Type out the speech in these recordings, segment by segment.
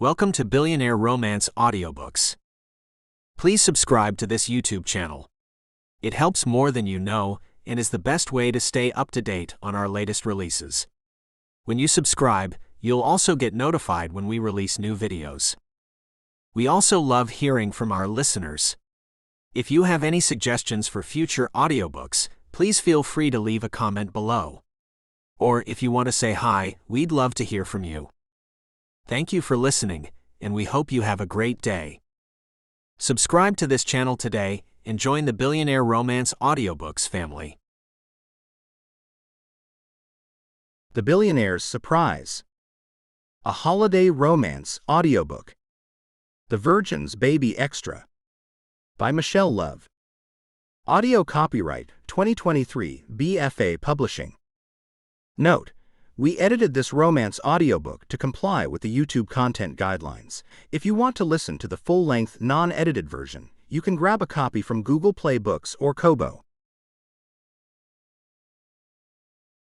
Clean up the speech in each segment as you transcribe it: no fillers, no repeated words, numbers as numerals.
Welcome to Billionaire Romance Audiobooks. Please subscribe to this YouTube channel. It helps more than you know and is the best way to stay up to date on our latest releases. When you subscribe, you'll also get notified when we release new videos. We also love hearing from our listeners. If you have any suggestions for future audiobooks, please feel free to leave a comment below. Or if you want to say hi, we'd love to hear from you. Thank you for listening, and we hope you have a great day. Subscribe to this channel today and join the Billionaire Romance Audiobooks family. The Billionaire's Surprise. A Holiday Romance Audiobook. The Virgin's Baby Extra. By Michelle Love. Audio copyright 2023 BFA Publishing. Note: we edited this romance audiobook to comply with the YouTube content guidelines. If you want to listen to the full-length, non-edited version, you can grab a copy from Google Play Books or Kobo.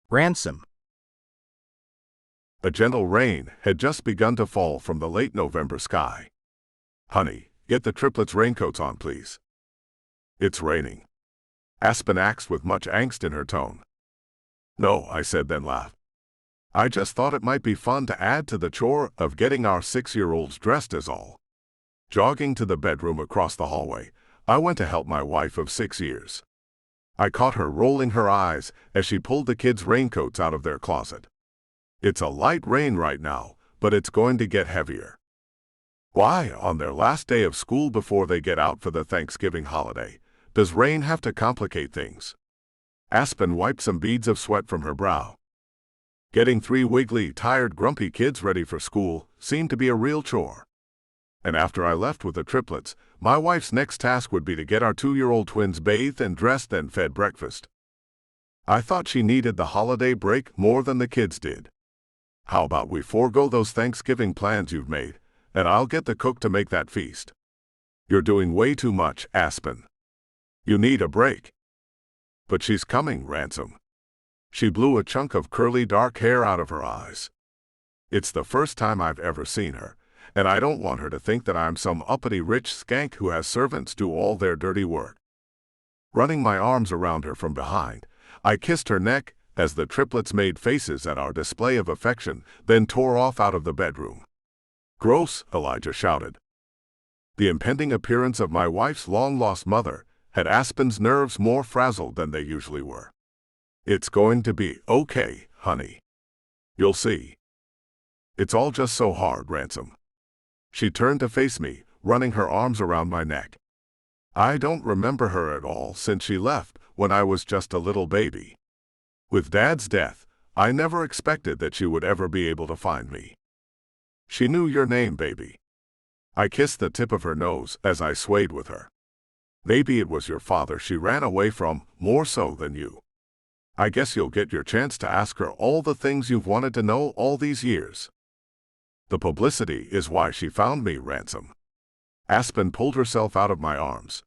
Ransom. A gentle rain had just begun to fall from the late November sky. "Honey, get the triplets' raincoats on, please." "It's raining," Aspen asked with much angst in her tone. "No," I said, then laughed. "I just thought it might be fun to add to the chore of getting our 6-year-olds dressed is all." Jogging to the bedroom across the hallway, I went to help my wife of 6 years. I caught her rolling her eyes as she pulled the kids' raincoats out of their closet. "It's a light rain right now, but it's going to get heavier." "Why, on their last day of school before they get out for the Thanksgiving holiday, does rain have to complicate things?" Aspen wiped some beads of sweat from her brow. Getting 3 wiggly, tired, grumpy kids ready for school seemed to be a real chore. And after I left with the triplets, my wife's next task would be to get our 2-year-old twins bathed and dressed and fed breakfast. I thought she needed the holiday break more than the kids did. "How about we forego those Thanksgiving plans you've made, and I'll get the cook to make that feast." "You're doing way too much, Aspen. You need a break." "But she's coming, Ransom." She blew a chunk of curly dark hair out of her eyes. "It's the first time I've ever seen her, and I don't want her to think that I'm some uppity rich skank who has servants do all their dirty work." Running my arms around her from behind, I kissed her neck as the triplets made faces at our display of affection, then tore off out of the bedroom. "Gross," Elijah shouted. The impending appearance of my wife's long-lost mother had Aspen's nerves more frazzled than they usually were. "It's going to be okay, honey. You'll see. It's all just so hard, Ransom." She turned to face me, running her arms around my neck. "I don't remember her at all since she left when I was just a little baby. With Dad's death, I never expected that she would ever be able to find me." "She knew your name, baby." I kissed the tip of her nose as I swayed with her. "Maybe it was your father she ran away from, more so than you. I guess you'll get your chance to ask her all the things you've wanted to know all these years." "The publicity is why she found me, Ransom." Aspen pulled herself out of my arms.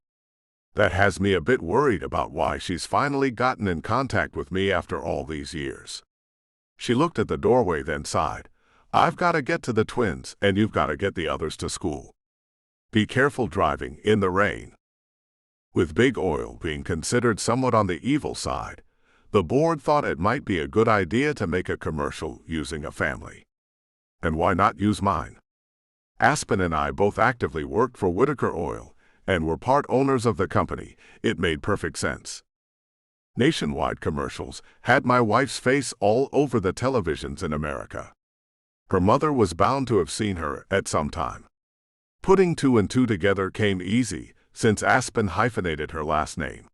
"That has me a bit worried about why she's finally gotten in contact with me after all these years." She looked at the doorway, then sighed. "I've got to get to the twins, and you've got to get the others to school. Be careful driving in the rain." With big oil being considered somewhat on the evil side, the board thought it might be a good idea to make a commercial using a family. And why not use mine? Aspen and I both actively worked for Whitaker Oil and were part owners of the company. It made perfect sense. Nationwide commercials had my wife's face all over the televisions in America. Her mother was bound to have seen her at some time. Putting 2 and 2 together came easy, since Aspen hyphenated her last name.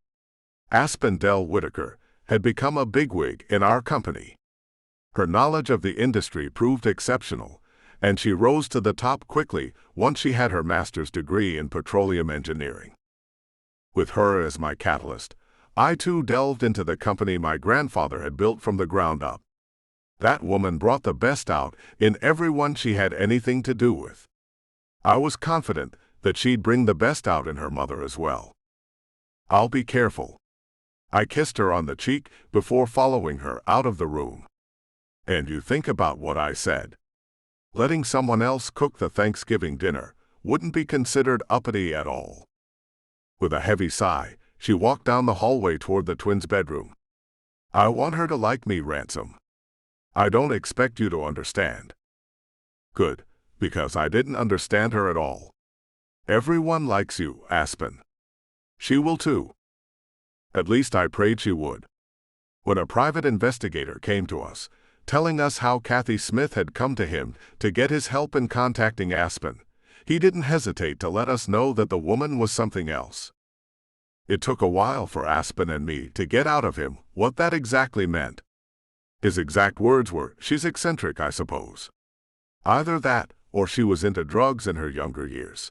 Aspen Dell Whitaker had become a bigwig in our company. Her knowledge of the industry proved exceptional, and she rose to the top quickly once she had her master's degree in petroleum engineering. With her as my catalyst, I too delved into the company my grandfather had built from the ground up. That woman brought the best out in everyone she had anything to do with. I was confident that she'd bring the best out in her mother as well. "I'll be careful." I kissed her on the cheek before following her out of the room. "And you think about what I said." Letting someone else cook the Thanksgiving dinner wouldn't be considered uppity at all. With a heavy sigh, she walked down the hallway toward the twins' bedroom. I want her to like me, Ransom. I don't expect you to understand. Good, because I didn't understand her at all. Everyone likes you, Aspen. She will too. At least I prayed she would. When a private investigator came to us, telling us how Kathy Smith had come to him to get his help in contacting Aspen, he didn't hesitate to let us know that the woman was something else. It took a while for Aspen and me to get out of him what that exactly meant. His exact words were, "She's eccentric, I suppose." Either that, or she was into drugs in her younger years.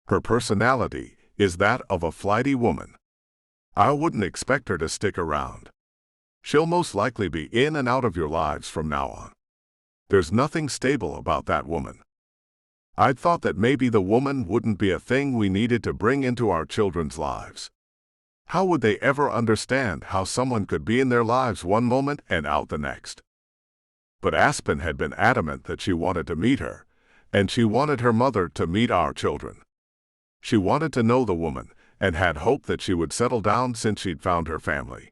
Her personality is that of a flighty woman. I wouldn't expect her to stick around. She'll most likely be in and out of your lives from now on. There's nothing stable about that woman. I'd thought that maybe the woman wouldn't be a thing we needed to bring into our children's lives. How would they ever understand how someone could be in their lives one moment and out the next? But Aspen had been adamant that she wanted to meet her, and she wanted her mother to meet our children. She wanted to know the woman, and had hoped that she would settle down since she'd found her family.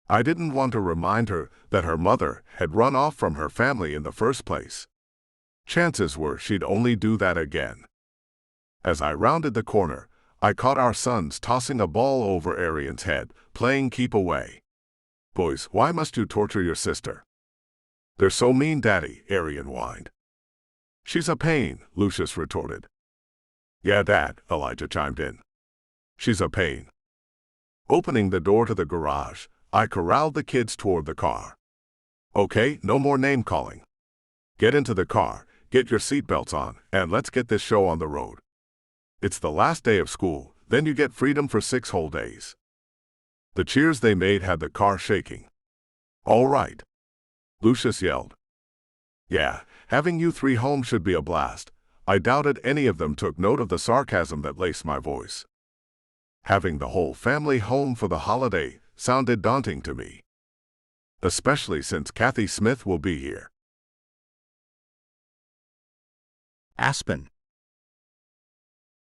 I didn't want to remind her that her mother had run off from her family in the first place. Chances were she'd only do that again. As I rounded the corner, I caught our sons tossing a ball over Arian's head, playing keep away. "Boys, why must you torture your sister?" "They're so mean, Daddy," Arian whined. "She's a pain," Lucius retorted. "Yeah, Dad," Elijah chimed in. "She's a pain." Opening the door to the garage, I corralled the kids toward the car. "Okay, no more name-calling. Get into the car, get your seatbelts on, and let's get this show on the road. It's the last day of school, then you get freedom for 6 whole days." The cheers they made had the car shaking. "All right," Lucius yelled. "Yeah, having you 3 home should be a blast." I doubted any of them took note of the sarcasm that laced my voice. Having the whole family home for the holiday sounded daunting to me. Especially since Kathy Smith will be here. Aspen.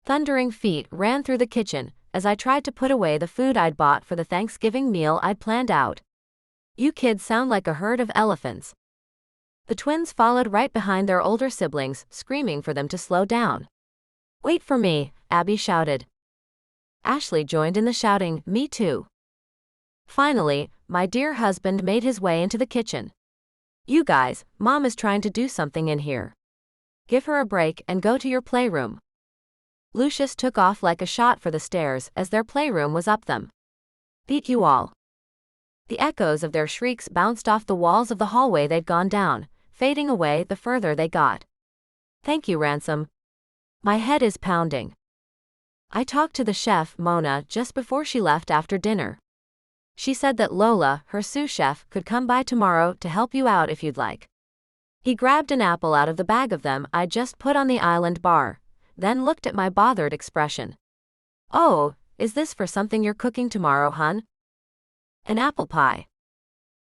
Thundering feet ran through the kitchen as I tried to put away the food I'd bought for the Thanksgiving meal I'd planned out. "You kids sound like a herd of elephants." The twins followed right behind their older siblings, screaming for them to slow down. "Wait for me," Abby shouted. Ashley joined in the shouting, "Me too." Finally, my dear husband made his way into the kitchen. "You guys, Mom is trying to do something in here. Give her a break and go to your playroom." Lucius took off like a shot for the stairs as their playroom was up them. "Beat you all." The echoes of their shrieks bounced off the walls of the hallway they'd gone down, fading away the further they got. "Thank you, Ransom. My head is pounding." I talked to the chef, Mona, just before she left after dinner. She said that Lola, her sous chef, could come by tomorrow to help you out if you'd like. He grabbed an apple out of the bag of them I'd just put on the island bar, then looked at my bothered expression. "Oh, is this for something you're cooking tomorrow, hun?" "An apple pie."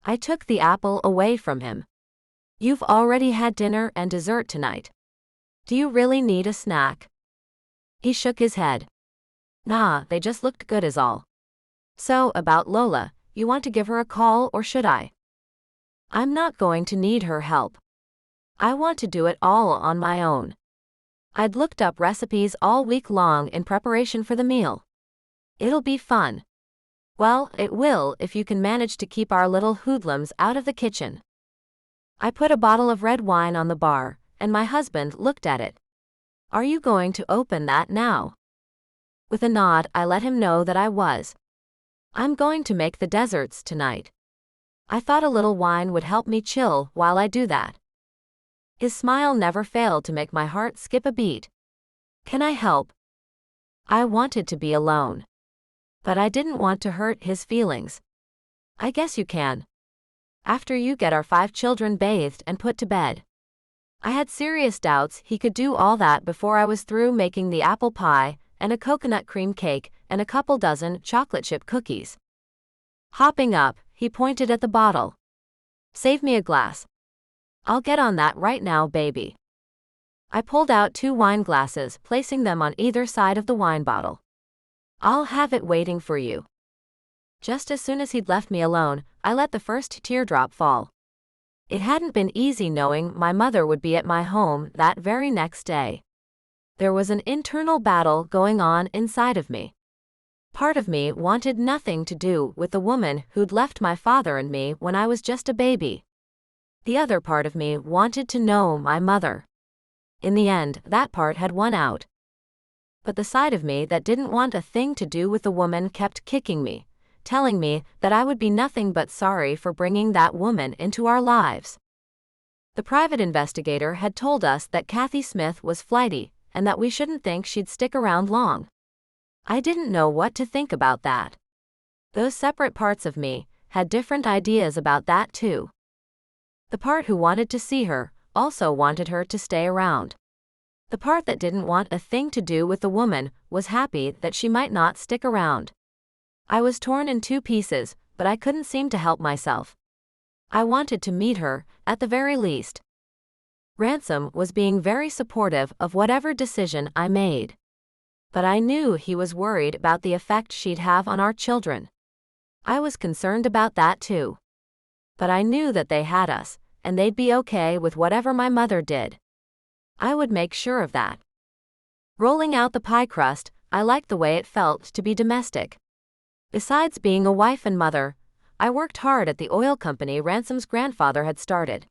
I took the apple away from him. "You've already had dinner and dessert tonight. Do you really need a snack?" He shook his head. "Nah, they just looked good is all." "So, about Lola, you want to give her a call or should I?" "I'm not going to need her help. I want to do it all on my own." I'd looked up recipes all week long in preparation for the meal. "It'll be fun." "Well, it will if you can manage to keep our little hoodlums out of the kitchen." I put a bottle of red wine on the bar, and my husband looked at it. "Are you going to open that now?" With a nod, I let him know that I was. "I'm going to make the desserts tonight. I thought a little wine would help me chill while I do that." His smile never failed to make my heart skip a beat. "Can I help?" I wanted to be alone. But I didn't want to hurt his feelings. "I guess you can. After you get our 5 children bathed and put to bed." I had serious doubts he could do all that before I was through making the apple pie and a coconut cream cake and a couple dozen chocolate chip cookies. Hopping up, he pointed at the bottle. "Save me a glass." I'll get on that right now, baby. I pulled out 2 wine glasses, placing them on either side of the wine bottle. I'll have it waiting for you. Just as soon as he'd left me alone, I let the first teardrop fall. It hadn't been easy knowing my mother would be at my home that very next day. There was an internal battle going on inside of me. Part of me wanted nothing to do with the woman who'd left my father and me when I was just a baby. The other part of me wanted to know my mother. In the end, that part had won out. But the side of me that didn't want a thing to do with the woman kept kicking me, telling me that I would be nothing but sorry for bringing that woman into our lives. The private investigator had told us that Kathy Smith was flighty and that we shouldn't think she'd stick around long. I didn't know what to think about that. Those separate parts of me had different ideas about that too. The part who wanted to see her also wanted her to stay around. The part that didn't want a thing to do with the woman was happy that she might not stick around. I was torn in 2 pieces, but I couldn't seem to help myself. I wanted to meet her, at the very least. Ransom was being very supportive of whatever decision I made. But I knew he was worried about the effect she'd have on our children. I was concerned about that too. But I knew that they had us, and they'd be okay with whatever my mother did. I would make sure of that. Rolling out the pie crust, I liked the way it felt to be domestic. Besides being a wife and mother, I worked hard at the oil company Ransom's grandfather had started.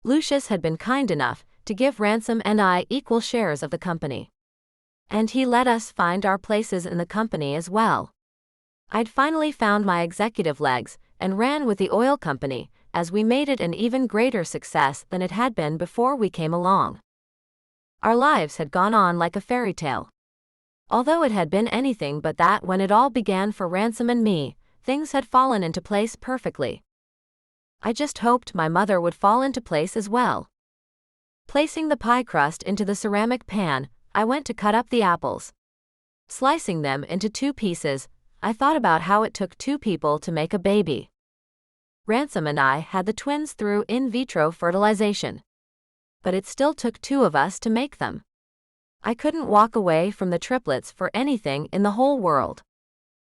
Lucius had been kind enough to give Ransom and I equal shares of the company. And he let us find our places in the company as well. I'd finally found my executive legs and ran with the oil company as we made it an even greater success than it had been before we came along. Our lives had gone on like a fairy tale. Although it had been anything but that when it all began for Ransom and me, things had fallen into place perfectly. I just hoped my mother would fall into place as well. Placing the pie crust into the ceramic pan, I went to cut up the apples. Slicing them into 2 pieces, I thought about how it took 2 people to make a baby. Ransom and I had the twins through in vitro fertilization. But it still took 2 of us to make them. I couldn't walk away from the triplets for anything in the whole world.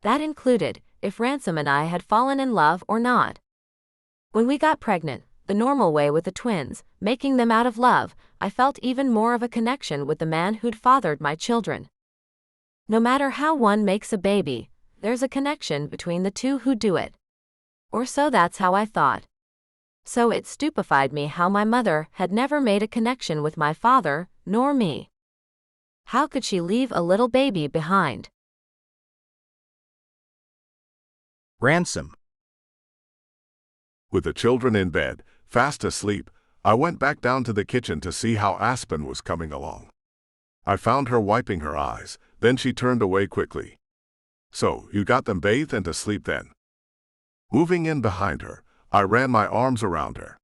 That included if Ransom and I had fallen in love or not. When we got pregnant, the normal way with the twins, making them out of love, I felt even more of a connection with the man who'd fathered my children. No matter how one makes a baby, there's a connection between the 2 who do it. Or so that's how I thought. So it stupefied me how my mother had never made a connection with my father, nor me. How could she leave a little baby behind? Ransom. With the children in bed, fast asleep, I went back down to the kitchen to see how Aspen was coming along. I found her wiping her eyes, then she turned away quickly. So, you got them bathed and to sleep then? Moving in behind her, I ran my arms around her.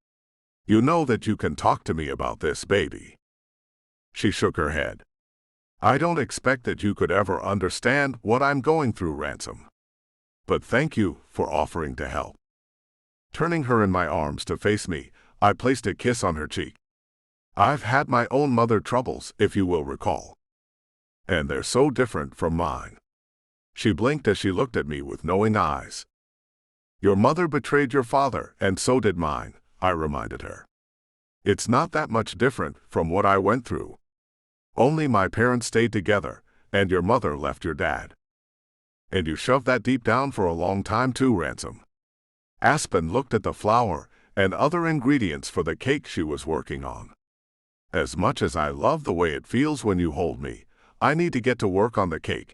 You know that you can talk to me about this, baby. She shook her head. I don't expect that you could ever understand what I'm going through, Ransom. But thank you for offering to help. Turning her in my arms to face me, I placed a kiss on her cheek. I've had my own mother troubles, if you will recall. And they're so different from mine. She blinked as she looked at me with knowing eyes. Your mother betrayed your father, and so did mine, I reminded her. It's not that much different from what I went through. Only my parents stayed together, and your mother left your dad. And you shoved that deep down for a long time too, Ransom. Aspen looked at the flour and other ingredients for the cake she was working on. As much as I love the way it feels when you hold me, I need to get to work on the cake.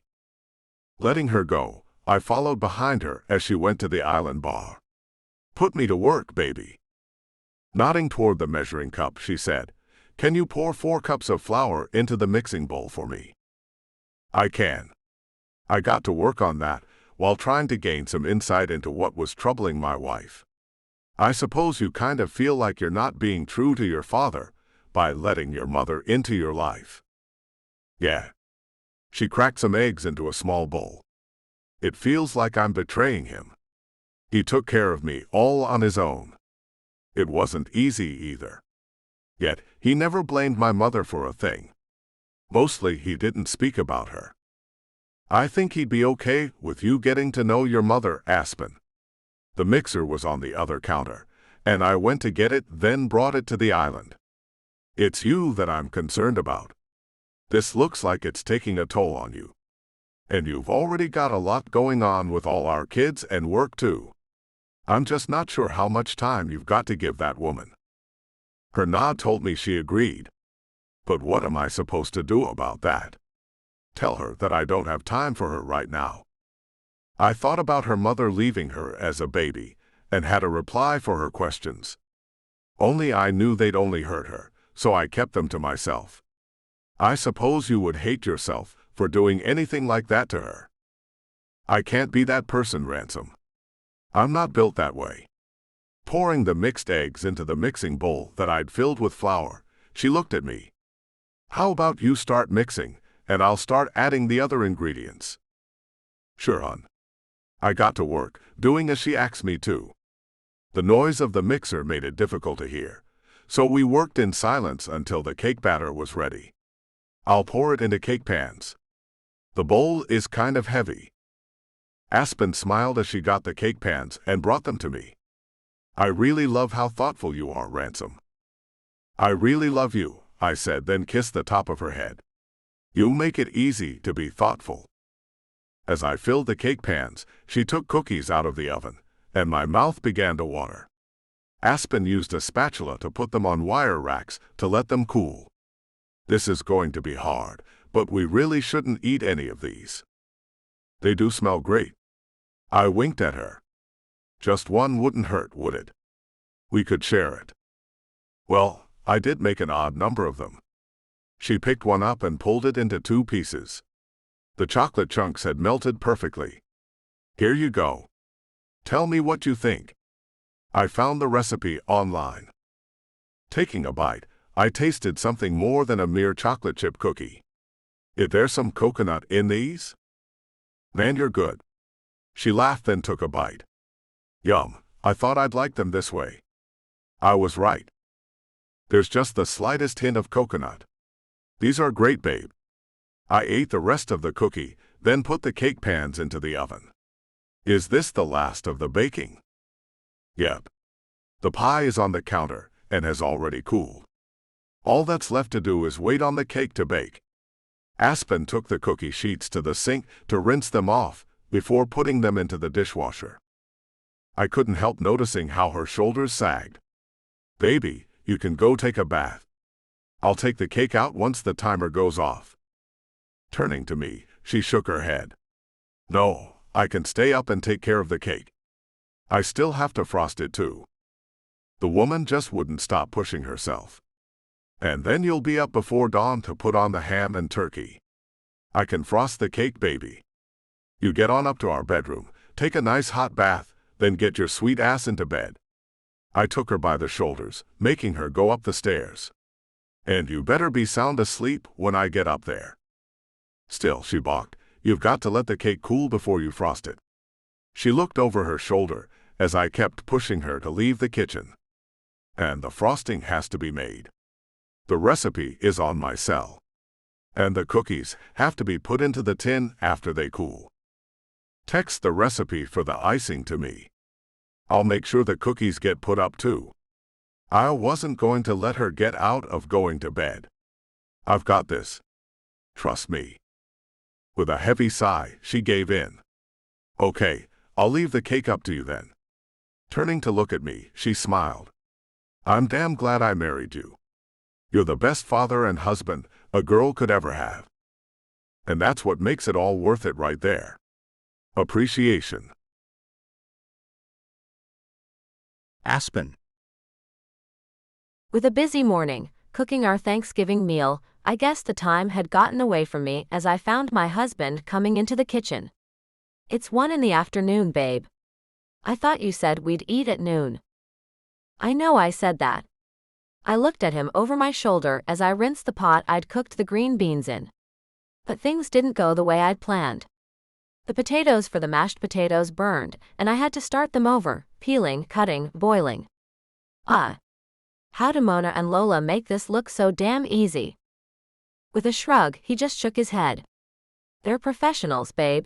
Letting her go, I followed behind her as she went to the island bar. Put me to work, baby. Nodding toward the measuring cup, she said, Can you pour 4 cups of flour into the mixing bowl for me? I can. I got to work on that while trying to gain some insight into what was troubling my wife. I suppose you kind of feel like you're not being true to your father by letting your mother into your life. Yeah. She cracked some eggs into a small bowl. It feels like I'm betraying him. He took care of me all on his own. It wasn't easy either. Yet, he never blamed my mother for a thing. Mostly, he didn't speak about her. I think he'd be okay with you getting to know your mother, Aspen. The mixer was on the other counter, and I went to get it, then brought it to the island. It's you that I'm concerned about. This looks like it's taking a toll on you. And you've already got a lot going on with all our kids and work too. I'm just not sure how much time you've got to give that woman. Her nod told me she agreed. But what am I supposed to do about that? Tell her that I don't have time for her right now. I thought about her mother leaving her as a baby, and had a reply for her questions. Only I knew they'd only hurt her, so I kept them to myself. I suppose you would hate yourself for doing anything like that to her. I can't be that person, Ransom. I'm not built that way. Pouring the mixed eggs into the mixing bowl that I'd filled with flour, she looked at me. How about you start mixing, and I'll start adding the other ingredients? Sure, hon. I got to work, doing as she asked me to. The noise of the mixer made it difficult to hear, so we worked in silence until the cake batter was ready. I'll pour it into cake pans. The bowl is kind of heavy. Aspen smiled as she got the cake pans and brought them to me. I really love how thoughtful you are, Ransom. I really love you, I said, then kissed the top of her head. You make it easy to be thoughtful. As I filled the cake pans, she took cookies out of the oven, and my mouth began to water. Aspen used a spatula to put them on wire racks to let them cool. This is going to be hard, but we really shouldn't eat any of these. They do smell great. I winked at her. Just one wouldn't hurt, would it? We could share it. Well, I did make an odd number of them. She picked one up and pulled it into 2 pieces. The chocolate chunks had melted perfectly. Here you go. Tell me what you think. I found the recipe online. Taking a bite, I tasted something more than a mere chocolate chip cookie. Is there some coconut in these? Man, you're good. She laughed, then took a bite. Yum, I thought I'd like them this way. I was right. There's just the slightest hint of coconut. These are great, babe. I ate the rest of the cookie, then put the cake pans into the oven. Is this the last of the baking? Yep. The pie is on the counter and has already cooled. All that's left to do is wait on the cake to bake. Aspen took the cookie sheets to the sink to rinse them off before putting them into the dishwasher. I couldn't help noticing how her shoulders sagged. Baby, you can go take a bath. I'll take the cake out once the timer goes off. Turning to me, she shook her head. No, I can stay up and take care of the cake. I still have to frost it too. The woman just wouldn't stop pushing herself. And then you'll be up before dawn to put on the ham and turkey. I can frost the cake, baby. You get on up to our bedroom, take a nice hot bath, then get your sweet ass into bed. I took her by the shoulders, making her go up the stairs. And you better be sound asleep when I get up there. Still, she balked. You've got to let the cake cool before you frost it. She looked over her shoulder as I kept pushing her to leave the kitchen. And the frosting has to be made. The recipe is on my cell. And the cookies have to be put into the tin after they cool. Text the recipe for the icing to me. I'll make sure the cookies get put up too. I wasn't going to let her get out of going to bed. I've got this. Trust me. With a heavy sigh, she gave in. Okay, I'll leave the cake up to you then. Turning to look at me, she smiled. I'm damn glad I married you. You're the best father and husband a girl could ever have. And that's what makes it all worth it right there. Appreciation. Aspen. With a busy morning, cooking our Thanksgiving meal, I guess the time had gotten away from me as I found my husband coming into the kitchen. It's 1 PM, babe. I thought you said we'd eat at noon. I know I said that. I looked at him over my shoulder as I rinsed the pot I'd cooked the green beans in. But things didn't go the way I'd planned. The potatoes for the mashed potatoes burned, and I had to start them over, peeling, cutting, boiling. How do Mona and Lola make this look so damn easy? With a shrug, he just shook his head. They're professionals, babe.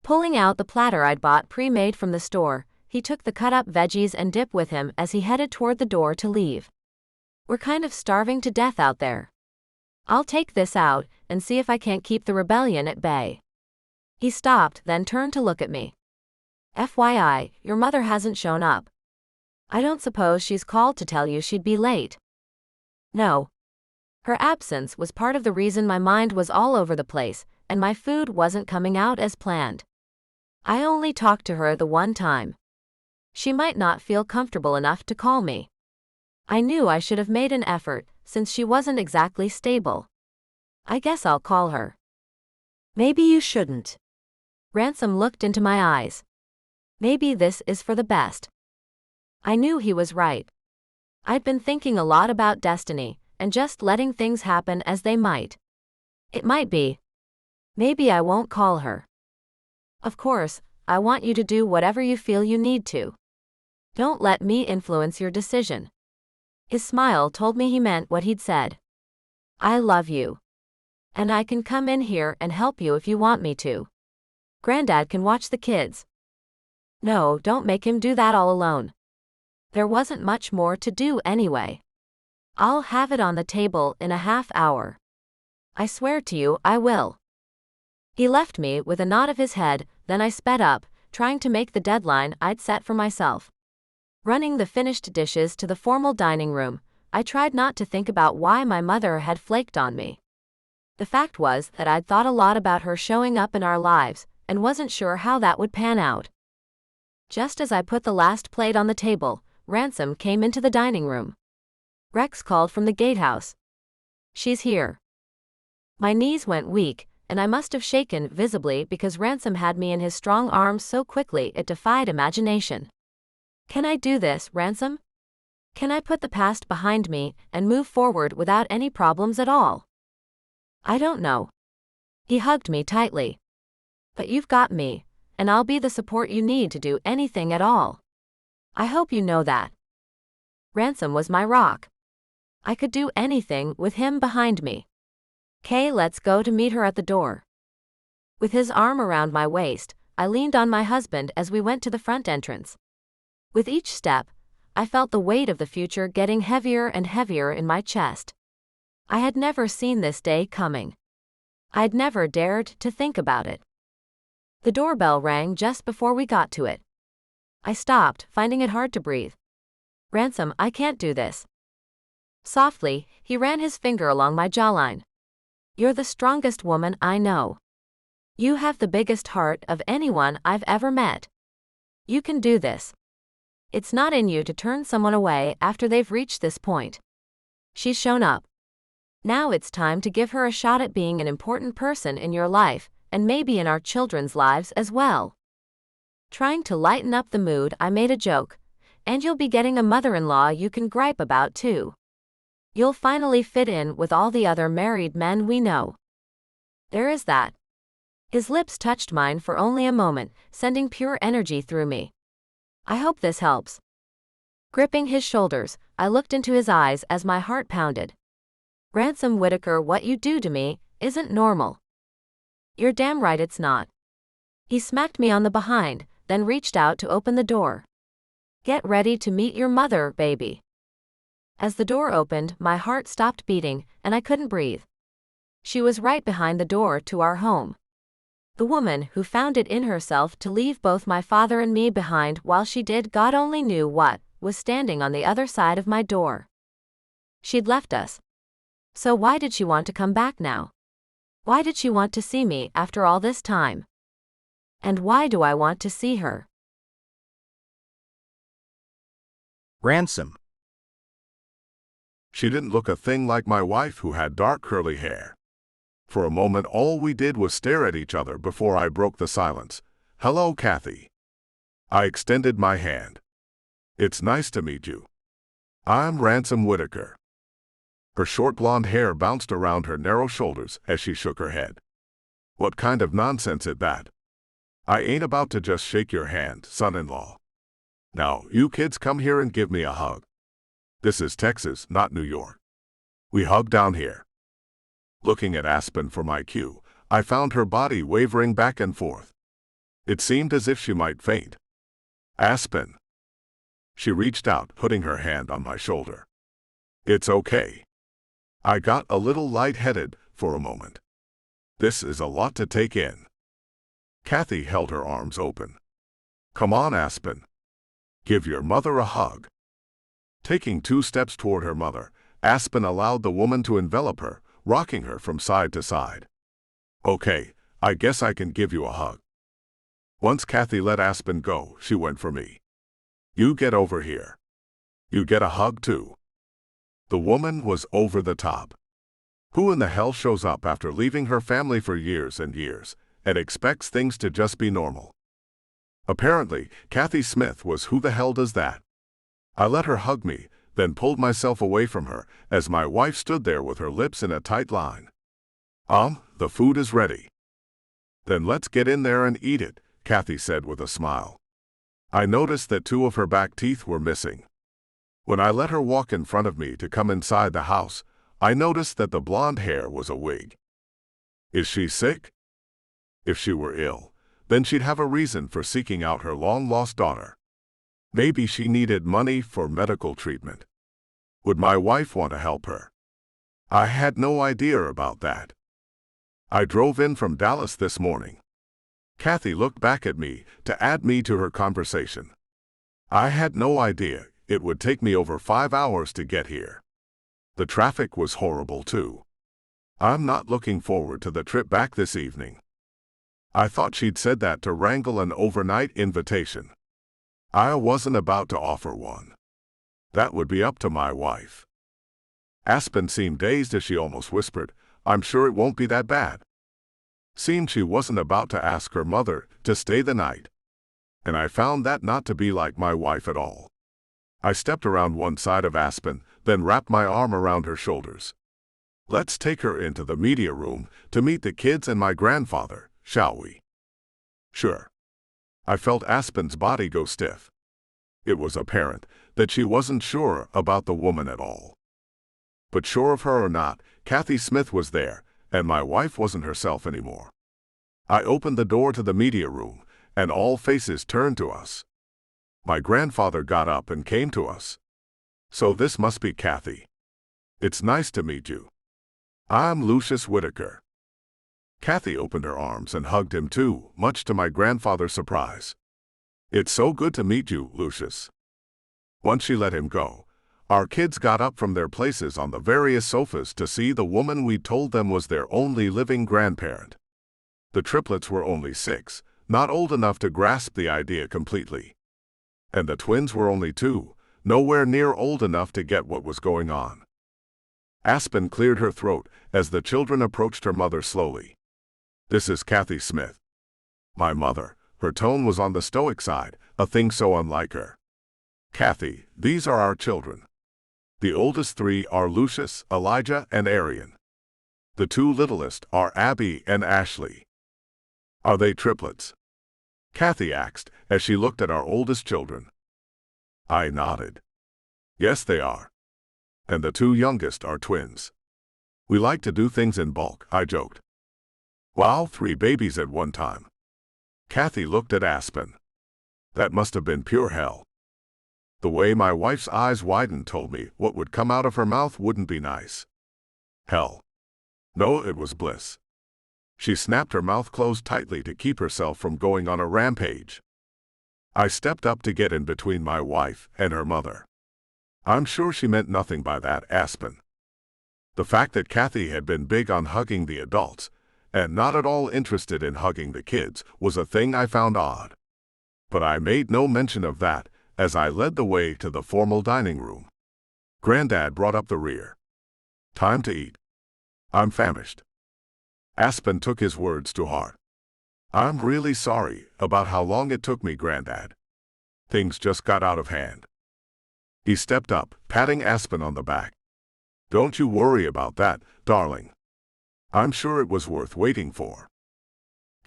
Pulling out the platter I'd bought pre-made from the store, he took the cut-up veggies and dip with him as he headed toward the door to leave. We're kind of starving to death out there. I'll take this out and see if I can't keep the rebellion at bay. He stopped, then turned to look at me. FYI, your mother hasn't shown up. I don't suppose she's called to tell you she'd be late. No. Her absence was part of the reason my mind was all over the place, and my food wasn't coming out as planned. I only talked to her the one time. She might not feel comfortable enough to call me. I knew I should have made an effort, since she wasn't exactly stable. I guess I'll call her. Maybe you shouldn't. Ransom looked into my eyes. Maybe this is for the best. I knew he was right. I'd been thinking a lot about destiny, and just letting things happen as they might. It might be. Maybe I won't call her. Of course, I want you to do whatever you feel you need to. Don't let me influence your decision. His smile told me he meant what he'd said. I love you. And I can come in here and help you if you want me to. Granddad can watch the kids. No, don't make him do that all alone. There wasn't much more to do anyway. I'll have it on the table in a half hour. I swear to you, I will. He left me with a nod of his head, then I sped up, trying to make the deadline I'd set for myself. Running the finished dishes to the formal dining room, I tried not to think about why my mother had flaked on me. The fact was that I'd thought a lot about her showing up in our lives, and wasn't sure how that would pan out. Just as I put the last plate on the table, Ransom came into the dining room. Rex called from the gatehouse. She's here. My knees went weak, and I must have shaken visibly because Ransom had me in his strong arms so quickly it defied imagination. Can I do this, Ransom? Can I put the past behind me and move forward without any problems at all? I don't know. He hugged me tightly. But you've got me, and I'll be the support you need to do anything at all. I hope you know that. Ransom was my rock. I could do anything with him behind me. Kay, let's go to meet her at the door. With his arm around my waist, I leaned on my husband as we went to the front entrance. With each step, I felt the weight of the future getting heavier and heavier in my chest. I had never seen this day coming. I'd never dared to think about it. The doorbell rang just before we got to it. I stopped, finding it hard to breathe. Ransom, I can't do this. Softly, he ran his finger along my jawline. You're the strongest woman I know. You have the biggest heart of anyone I've ever met. You can do this. It's not in you to turn someone away after they've reached this point. She's shown up. Now it's time to give her a shot at being an important person in your life, and maybe in our children's lives as well. Trying to lighten up the mood, I made a joke. And you'll be getting a mother-in-law you can gripe about too. You'll finally fit in with all the other married men we know. There is that. His lips touched mine for only a moment, sending pure energy through me. I hope this helps. Gripping his shoulders, I looked into his eyes as my heart pounded. Ransom Whitaker, what you do to me isn't normal. You're damn right it's not. He smacked me on the behind, then reached out to open the door. Get ready to meet your mother, baby. As the door opened, my heart stopped beating, and I couldn't breathe. She was right behind the door to our home. The woman who found it in herself to leave both my father and me behind while she did God only knew what, was standing on the other side of my door. She'd left us. So why did she want to come back now? Why did she want to see me after all this time? And why do I want to see her? Ransom. She didn't look a thing like my wife who had dark curly hair. For a moment all we did was stare at each other before I broke the silence. Hello, Kathy. I extended my hand. It's nice to meet you. I'm Ransom Whitaker. Her short blonde hair bounced around her narrow shoulders as she shook her head. What kind of nonsense is that? I ain't about to just shake your hand, son-in-law. Now, you kids come here and give me a hug. This is Texas, not New York. We hug down here. Looking at Aspen for my cue, I found her body wavering back and forth. It seemed as if she might faint. Aspen. She reached out, putting her hand on my shoulder. It's okay. I got a little lightheaded for a moment. This is a lot to take in. Kathy held her arms open. Come on, Aspen. Give your mother a hug. Taking 2 steps toward her mother, Aspen allowed the woman to envelop her, rocking her from side to side. Okay, I guess I can give you a hug. Once Kathy let Aspen go, she went for me. You get over here. You get a hug too. The woman was over the top. Who in the hell shows up after leaving her family for years and years and expects things to just be normal? Apparently, Kathy Smith was who the hell does that. I let her hug me, then pulled myself away from her as my wife stood there with her lips in a tight line. The food is ready. Then let's get in there and eat it, Kathy said with a smile. I noticed that 2 of her back teeth were missing. When I let her walk in front of me to come inside the house, I noticed that the blonde hair was a wig. Is she sick? If she were ill, then she'd have a reason for seeking out her long-lost daughter. Maybe she needed money for medical treatment. Would my wife want to help her? I had no idea about that. I drove in from Dallas this morning. Kathy looked back at me to add me to her conversation. I had no idea it would take me over 5 hours to get here. The traffic was horrible too. I'm not looking forward to the trip back this evening. I thought she'd said that to wrangle an overnight invitation. I wasn't about to offer one. That would be up to my wife. Aspen seemed dazed as she almost whispered, I'm sure it won't be that bad. Seemed she wasn't about to ask her mother to stay the night. And I found that not to be like my wife at all. I stepped around one side of Aspen, then wrapped my arm around her shoulders. Let's take her into the media room to meet the kids and my grandfather, shall we? Sure. I felt Aspen's body go stiff. It was apparent that she wasn't sure about the woman at all. But sure of her or not, Kathy Smith was there, and my wife wasn't herself anymore. I opened the door to the media room, and all faces turned to us. My grandfather got up and came to us. So this must be Kathy. It's nice to meet you. I'm Lucius Whitaker. Kathy opened her arms and hugged him too, much to my grandfather's surprise. It's so good to meet you, Lucius. Once she let him go, our kids got up from their places on the various sofas to see the woman we told them was their only living grandparent. The triplets were only 6, not old enough to grasp the idea completely. And the twins were only 2, nowhere near old enough to get what was going on. Aspen cleared her throat as the children approached her mother slowly. This is Kathy Smith. My mother. Her tone was on the stoic side, a thing so unlike her. Kathy, these are our children. The oldest 3 are Lucius, Elijah, and Arian. The 2 littlest are Abby and Ashley. Are they triplets? Kathy asked as she looked at our oldest children. I nodded. Yes, they are. And the 2 youngest are twins. We like to do things in bulk, I joked. Wow, 3 babies at one time. Kathy looked at Aspen. That must have been pure hell. The way my wife's eyes widened told me what would come out of her mouth wouldn't be nice. Hell. No, it was bliss. She snapped her mouth closed tightly to keep herself from going on a rampage. I stepped up to get in between my wife and her mother. I'm sure she meant nothing by that, Aspen. The fact that Kathy had been big on hugging the adults and not at all interested in hugging the kids was a thing I found odd. But I made no mention of that as I led the way to the formal dining room. Granddad brought up the rear. Time to eat. I'm famished. Aspen took his words to heart. I'm really sorry about how long it took me, Granddad. Things just got out of hand. He stepped up, patting Aspen on the back. Don't you worry about that, darling. I'm sure it was worth waiting for.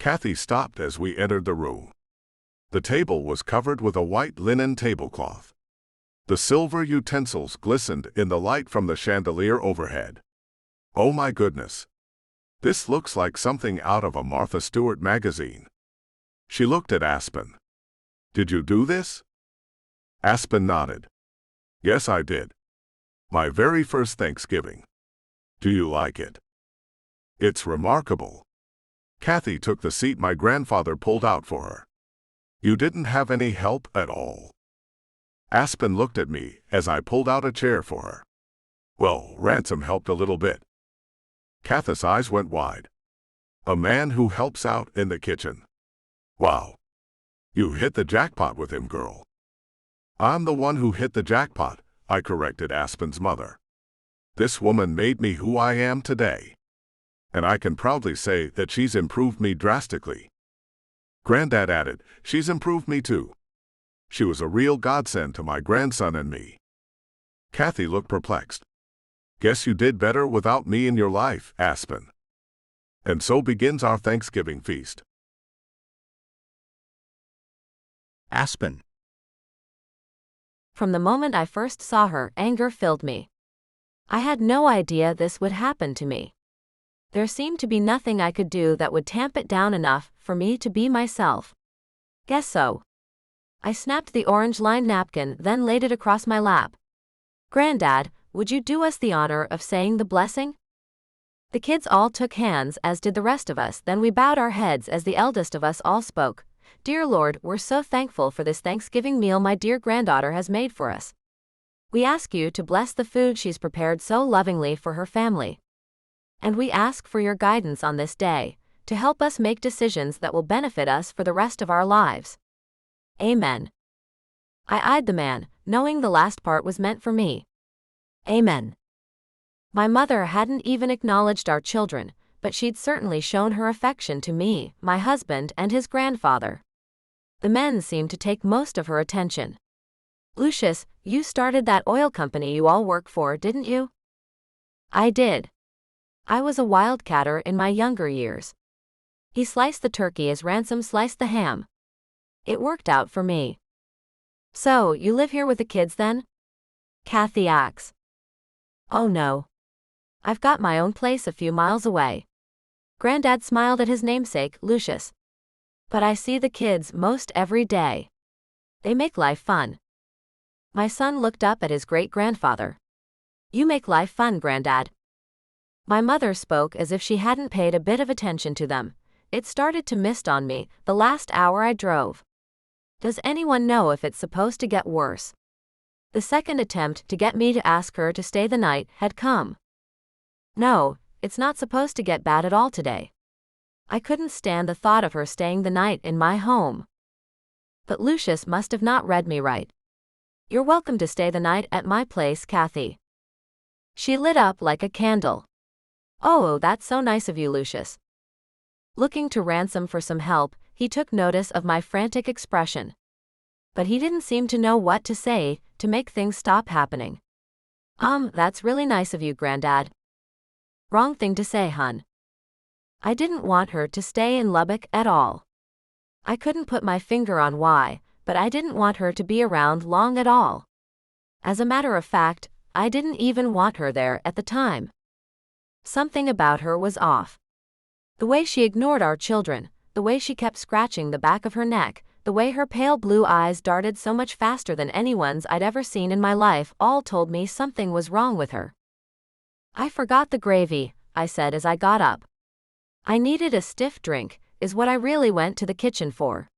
Kathy stopped as we entered the room. The table was covered with a white linen tablecloth. The silver utensils glistened in the light from the chandelier overhead. Oh my goodness! This looks like something out of a Martha Stewart magazine. She looked at Aspen. Did you do this? Aspen nodded. Yes, I did. My very first Thanksgiving. Do you like it? It's remarkable. Kathy took the seat my grandfather pulled out for her. You didn't have any help at all. Aspen looked at me as I pulled out a chair for her. Well, Ransom helped a little bit. Kathy's eyes went wide. A man who helps out in the kitchen. Wow. You hit the jackpot with him, girl. I'm the one who hit the jackpot, I corrected Aspen's mother. This woman made me who I am today. And I can proudly say that she's improved me drastically. Granddad added, she's improved me too. She was a real godsend to my grandson and me. Kathy looked perplexed. Guess you did better without me in your life, Aspen. And so begins our Thanksgiving feast. Aspen. From the moment I first saw her, anger filled me. I had no idea this would happen to me. There seemed to be nothing I could do that would tamp it down enough for me to be myself. Guess so. I snapped the orange-lined napkin, then laid it across my lap. Granddad, would you do us the honor of saying the blessing? The kids all took hands, as did the rest of us, then we bowed our heads as the eldest of us all spoke. Dear Lord, we're so thankful for this Thanksgiving meal my dear granddaughter has made for us. We ask you to bless the food she's prepared so lovingly for her family. And we ask for your guidance on this day, to help us make decisions that will benefit us for the rest of our lives. Amen. I eyed the man, knowing the last part was meant for me. Amen. My mother hadn't even acknowledged our children, but she'd certainly shown her affection to me, my husband, and his grandfather. The men seemed to take most of her attention. Lucius, you started that oil company you all work for, didn't you? I did. I was a wildcatter in my younger years. He sliced the turkey as Ransom sliced the ham. It worked out for me. So, you live here with the kids then? Kathy asks. Oh no. I've got my own place a few miles away. Granddad smiled at his namesake, Lucius. But I see the kids most every day. They make life fun. My son looked up at his great-grandfather. You make life fun, Granddad. My mother spoke as if she hadn't paid a bit of attention to them. It started to mist on me, the last hour I drove. Does anyone know if it's supposed to get worse? The second attempt to get me to ask her to stay the night had come. No, it's not supposed to get bad at all today. I couldn't stand the thought of her staying the night in my home. But Lucius must have not read me right. You're welcome to stay the night at my place, Kathy. She lit up like a candle. Oh, that's so nice of you, Lucius. Looking to Ransom for some help, he took notice of my frantic expression. But he didn't seem to know what to say to make things stop happening. That's really nice of you, Granddad. Wrong thing to say, hun. I didn't want her to stay in Lubbock at all. I couldn't put my finger on why, but I didn't want her to be around long at all. As a matter of fact, I didn't even want her there at the time. Something about her was off. The way she ignored our children, the way she kept scratching the back of her neck, the way her pale blue eyes darted so much faster than anyone's I'd ever seen in my life, all told me something was wrong with her. I forgot the gravy, I said as I got up. I needed a stiff drink, is what I really went to the kitchen for.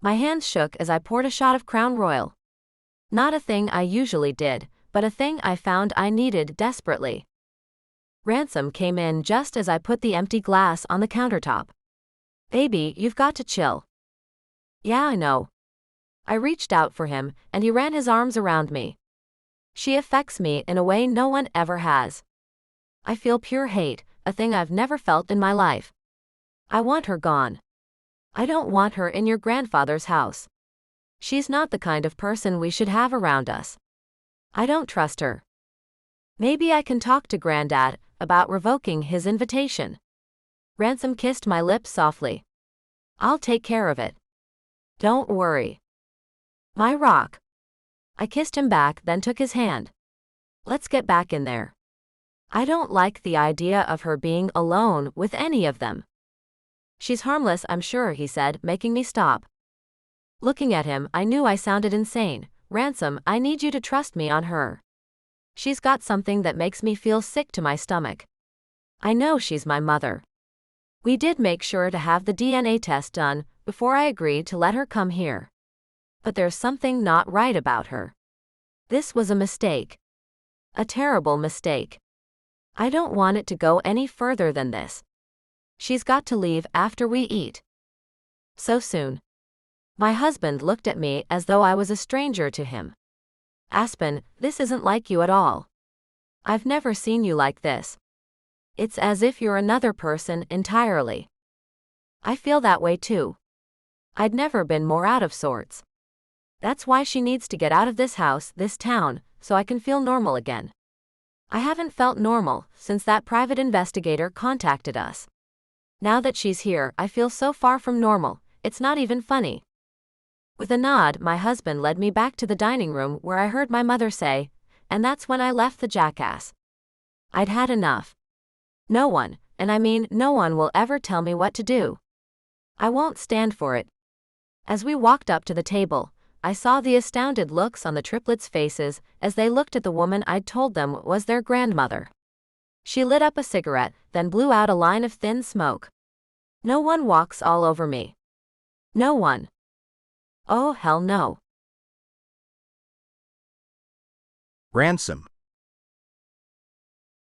My hands shook as I poured a shot of Crown Royal. Not a thing I usually did, but a thing I found I needed desperately. Ransom came in just as I put the empty glass on the countertop. Baby, you've got to chill. Yeah, I know. I reached out for him, and he ran his arms around me. She affects me in a way no one ever has. I feel pure hate, a thing I've never felt in my life. I want her gone. I don't want her in your grandfather's house. She's not the kind of person we should have around us. I don't trust her. Maybe I can talk to Granddad about revoking his invitation. Ransom kissed my lips softly. I'll take care of it. Don't worry. My rock. I kissed him back, then took his hand. Let's get back in there. I don't like the idea of her being alone with any of them. She's harmless, I'm sure, he said, making me stop. Looking at him, I knew I sounded insane. Ransom, I need you to trust me on her. She's got something that makes me feel sick to my stomach. I know she's my mother. We did make sure to have the DNA test done before I agreed to let her come here. But there's something not right about her. This was a mistake. A terrible mistake. I don't want it to go any further than this. She's got to leave after we eat. So soon. My husband looked at me as though I was a stranger to him. Aspen, this isn't like you at all. I've never seen you like this. It's as if you're another person entirely. I feel that way too. I'd never been more out of sorts. That's why she needs to get out of this house, this town, so I can feel normal again. I haven't felt normal since that private investigator contacted us. Now that she's here, I feel so far from normal, it's not even funny. With a nod, my husband led me back to the dining room where I heard my mother say, and that's when I left the jackass. I'd had enough. No one, and I mean no one, will ever tell me what to do. I won't stand for it. As we walked up to the table, I saw the astounded looks on the triplets' faces as they looked at the woman I'd told them was their grandmother. She lit up a cigarette, then blew out a line of thin smoke. No one walks all over me. No one. Oh, hell no. Ransom.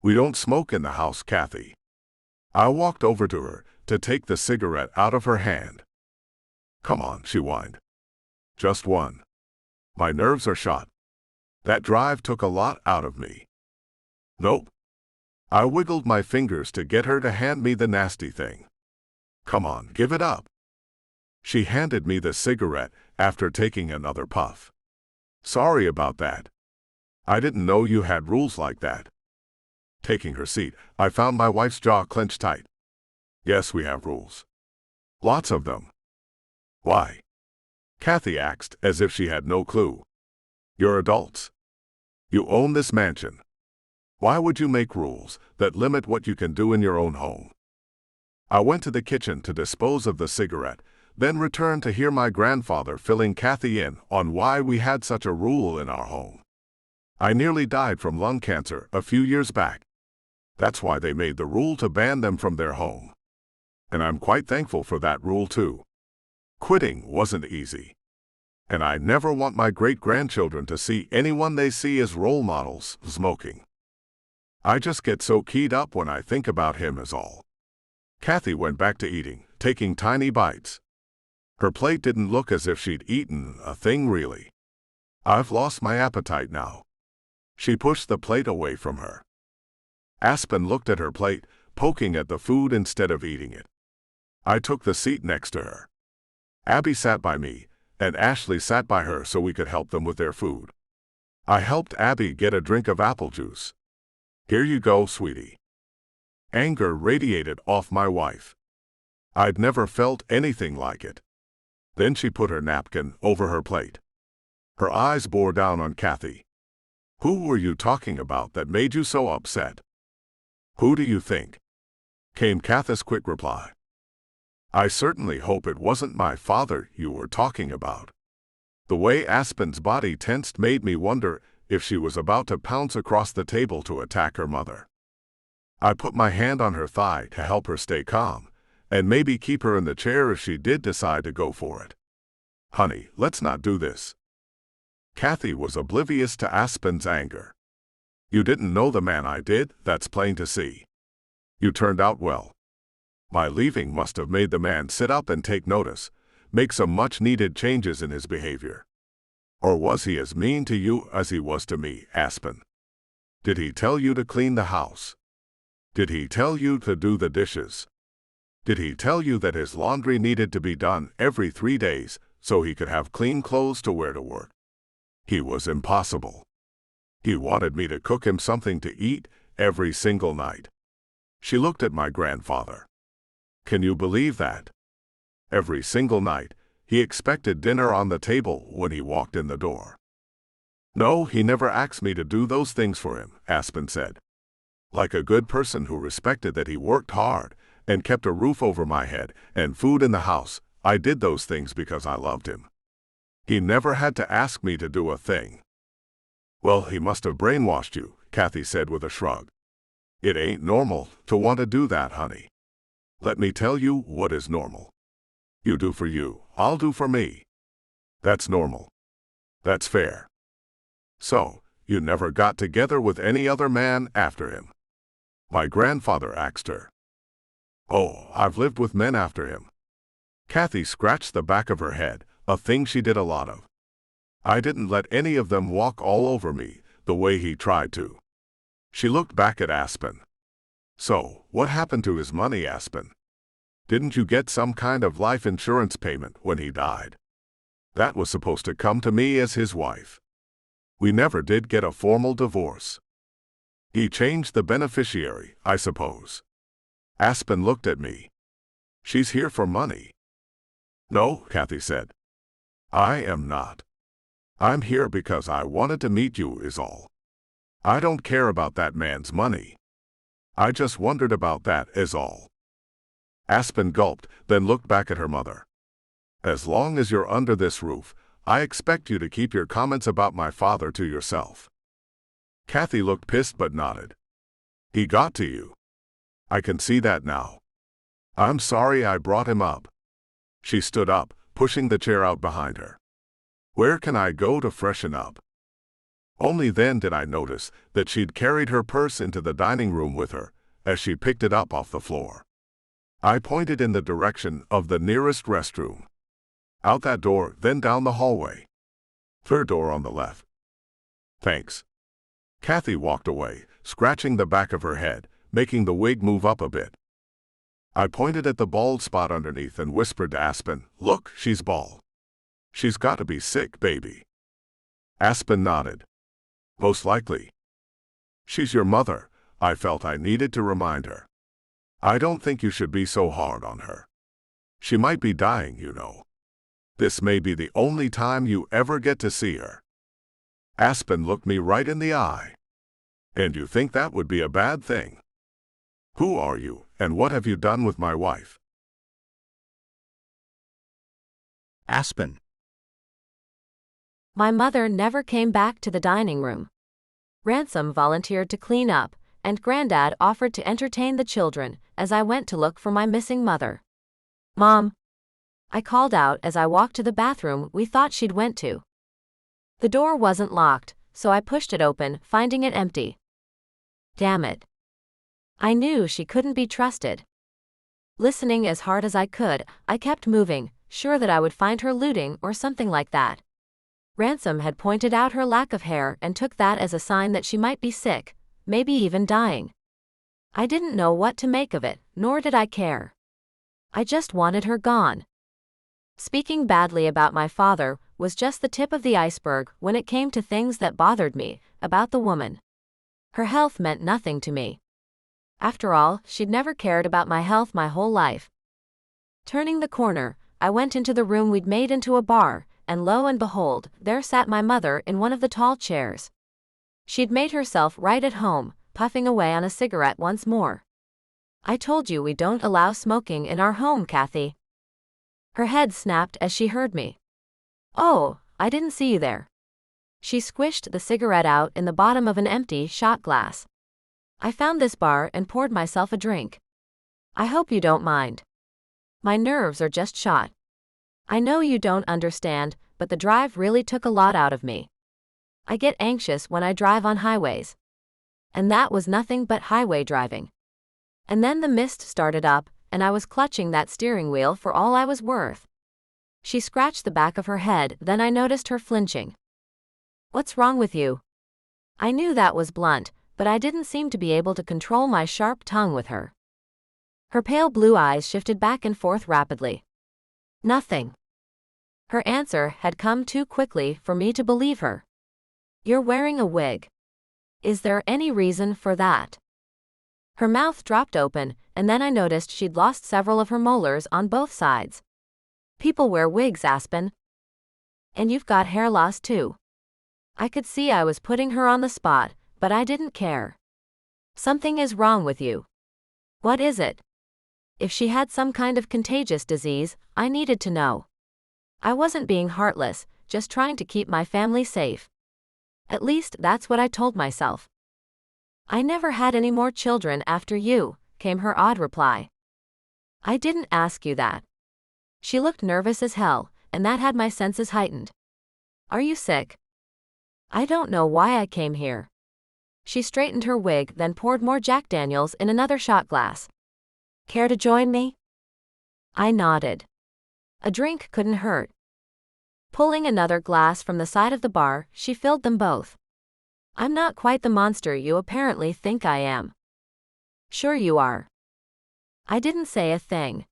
We don't smoke in the house, Kathy. I walked over to her to take the cigarette out of her hand. Come on, she whined. Just one. My nerves are shot. That drive took a lot out of me. Nope. I wiggled my fingers to get her to hand me the nasty thing. Come on, give it up. She handed me the cigarette after taking another puff. Sorry about that. I didn't know you had rules like that. Taking her seat, I found my wife's jaw clenched tight. Yes, we have rules. Lots of them. Why? Kathy asked as if she had no clue. You're adults. You own this mansion. Why would you make rules that limit what you can do in your own home? I went to the kitchen to dispose of the cigarette, then returned to hear my grandfather filling Kathy in on why we had such a rule in our home. I nearly died from lung cancer a few years back. That's why they made the rule to ban them from their home. And I'm quite thankful for that rule too. Quitting wasn't easy. And I never want my great-grandchildren to see anyone they see as role models smoking. I just get so keyed up when I think about him is all. Kathy went back to eating, taking tiny bites. Her plate didn't look as if she'd eaten a thing really. I've lost my appetite now. She pushed the plate away from her. Aspen looked at her plate, poking at the food instead of eating it. I took the seat next to her. Abby sat by me, and Ashley sat by her so we could help them with their food. I helped Abby get a drink of apple juice. Here you go, sweetie. Anger radiated off my wife. I'd never felt anything like it. Then she put her napkin over her plate. Her eyes bore down on Kathy. Who were you talking about that made you so upset? Who do you think? Came Kathy's quick reply. I certainly hope it wasn't my father you were talking about. The way Aspen's body tensed made me wonder if she was about to pounce across the table to attack her mother. I put my hand on her thigh to help her stay calm, and maybe keep her in the chair if she did decide to go for it. Honey, let's not do this. Kathy was oblivious to Aspen's anger. You didn't know the man I did, that's plain to see. You turned out well. My leaving must have made the man sit up and take notice, make some much-needed changes in his behavior. Or was he as mean to you as he was to me, Aspen? Did he tell you to clean the house? Did he tell you to do the dishes? Did he tell you that his laundry needed to be done every 3 days so he could have clean clothes to wear to work? He was impossible. He wanted me to cook him something to eat every single night. She looked at my grandfather. Can you believe that? Every single night, he expected dinner on the table when he walked in the door. No, he never asked me to do those things for him, Aspen said. Like a good person who respected that he worked hard and kept a roof over my head and food in the house, I did those things because I loved him. He never had to ask me to do a thing. Well, he must have brainwashed you, Kathy said with a shrug. It ain't normal to want to do that, honey. Let me tell you what is normal. You do for you, I'll do for me. That's normal. That's fair. So, you never got together with any other man after him? My grandfather asked her. Oh, I've lived with men after him. Kathy scratched the back of her head, a thing she did a lot of. I didn't let any of them walk all over me, the way he tried to. She looked back at Aspen. So, what happened to his money, Aspen? Didn't you get some kind of life insurance payment when he died? That was supposed to come to me as his wife. We never did get a formal divorce. He changed the beneficiary, I suppose. Aspen looked at me. She's here for money. No, Kathy said. I am not. I'm here because I wanted to meet you is all. I don't care about that man's money. I just wondered about that is all. Aspen gulped, then looked back at her mother. As long as you're under this roof, I expect you to keep your comments about my father to yourself. Kathy looked pissed but nodded. He got to you. I can see that now. I'm sorry I brought him up. She stood up, pushing the chair out behind her. Where can I go to freshen up? Only then did I notice that she'd carried her purse into the dining room with her, as she picked it up off the floor. I pointed in the direction of the nearest restroom. Out that door, then down the hallway. Third door on the left. Thanks. Kathy walked away, scratching the back of her head, making the wig move up a bit. I pointed at the bald spot underneath and whispered to Aspen, Look, she's bald. She's got to be sick, baby. Aspen nodded. Most likely. She's your mother, I felt I needed to remind her. I don't think you should be so hard on her. She might be dying, you know. This may be the only time you ever get to see her. Aspen looked me right in the eye. And you think that would be a bad thing? Who are you, and what have you done with my wife? Aspen. My mother never came back to the dining room. Ransom volunteered to clean up, and Granddad offered to entertain the children as I went to look for my missing mother. Mom! I called out as I walked to the bathroom we thought she'd went to. The door wasn't locked, so I pushed it open, finding it empty. Damn it. I knew she couldn't be trusted. Listening as hard as I could, I kept moving, sure that I would find her looting or something like that. Ransom had pointed out her lack of hair and took that as a sign that she might be sick, maybe even dying. I didn't know what to make of it, nor did I care. I just wanted her gone. Speaking badly about my father was just the tip of the iceberg when it came to things that bothered me about the woman. Her health meant nothing to me. After all, she'd never cared about my health my whole life. Turning the corner, I went into the room we'd made into a bar, and lo and behold, there sat my mother in one of the tall chairs. She'd made herself right at home, puffing away on a cigarette once more. I told you we don't allow smoking in our home, Kathy. Her head snapped as she heard me. Oh, I didn't see you there. She squished the cigarette out in the bottom of an empty shot glass. I found this bar and poured myself a drink. I hope you don't mind. My nerves are just shot. I know you don't understand, but the drive really took a lot out of me. I get anxious when I drive on highways. And that was nothing but highway driving. And then the mist started up, and I was clutching that steering wheel for all I was worth. She scratched the back of her head, then I noticed her flinching. What's wrong with you? I knew that was blunt, but I didn't seem to be able to control my sharp tongue with her. Her pale blue eyes shifted back and forth rapidly. Nothing. Her answer had come too quickly for me to believe her. You're wearing a wig. Is there any reason for that? Her mouth dropped open, and then I noticed she'd lost several of her molars on both sides. People wear wigs, Aspen. And you've got hair loss too. I could see I was putting her on the spot, but I didn't care. Something is wrong with you. What is it? If she had some kind of contagious disease, I needed to know. I wasn't being heartless, just trying to keep my family safe. At least that's what I told myself. I never had any more children after you, came her odd reply. I didn't ask you that. She looked nervous as hell, and that had my senses heightened. Are you sick? I don't know why I came here. She straightened her wig, then poured more Jack Daniels in another shot glass. Care to join me? I nodded. A drink couldn't hurt. Pulling another glass from the side of the bar, she filled them both. I'm not quite the monster you apparently think I am. Sure you are. I didn't say a thing.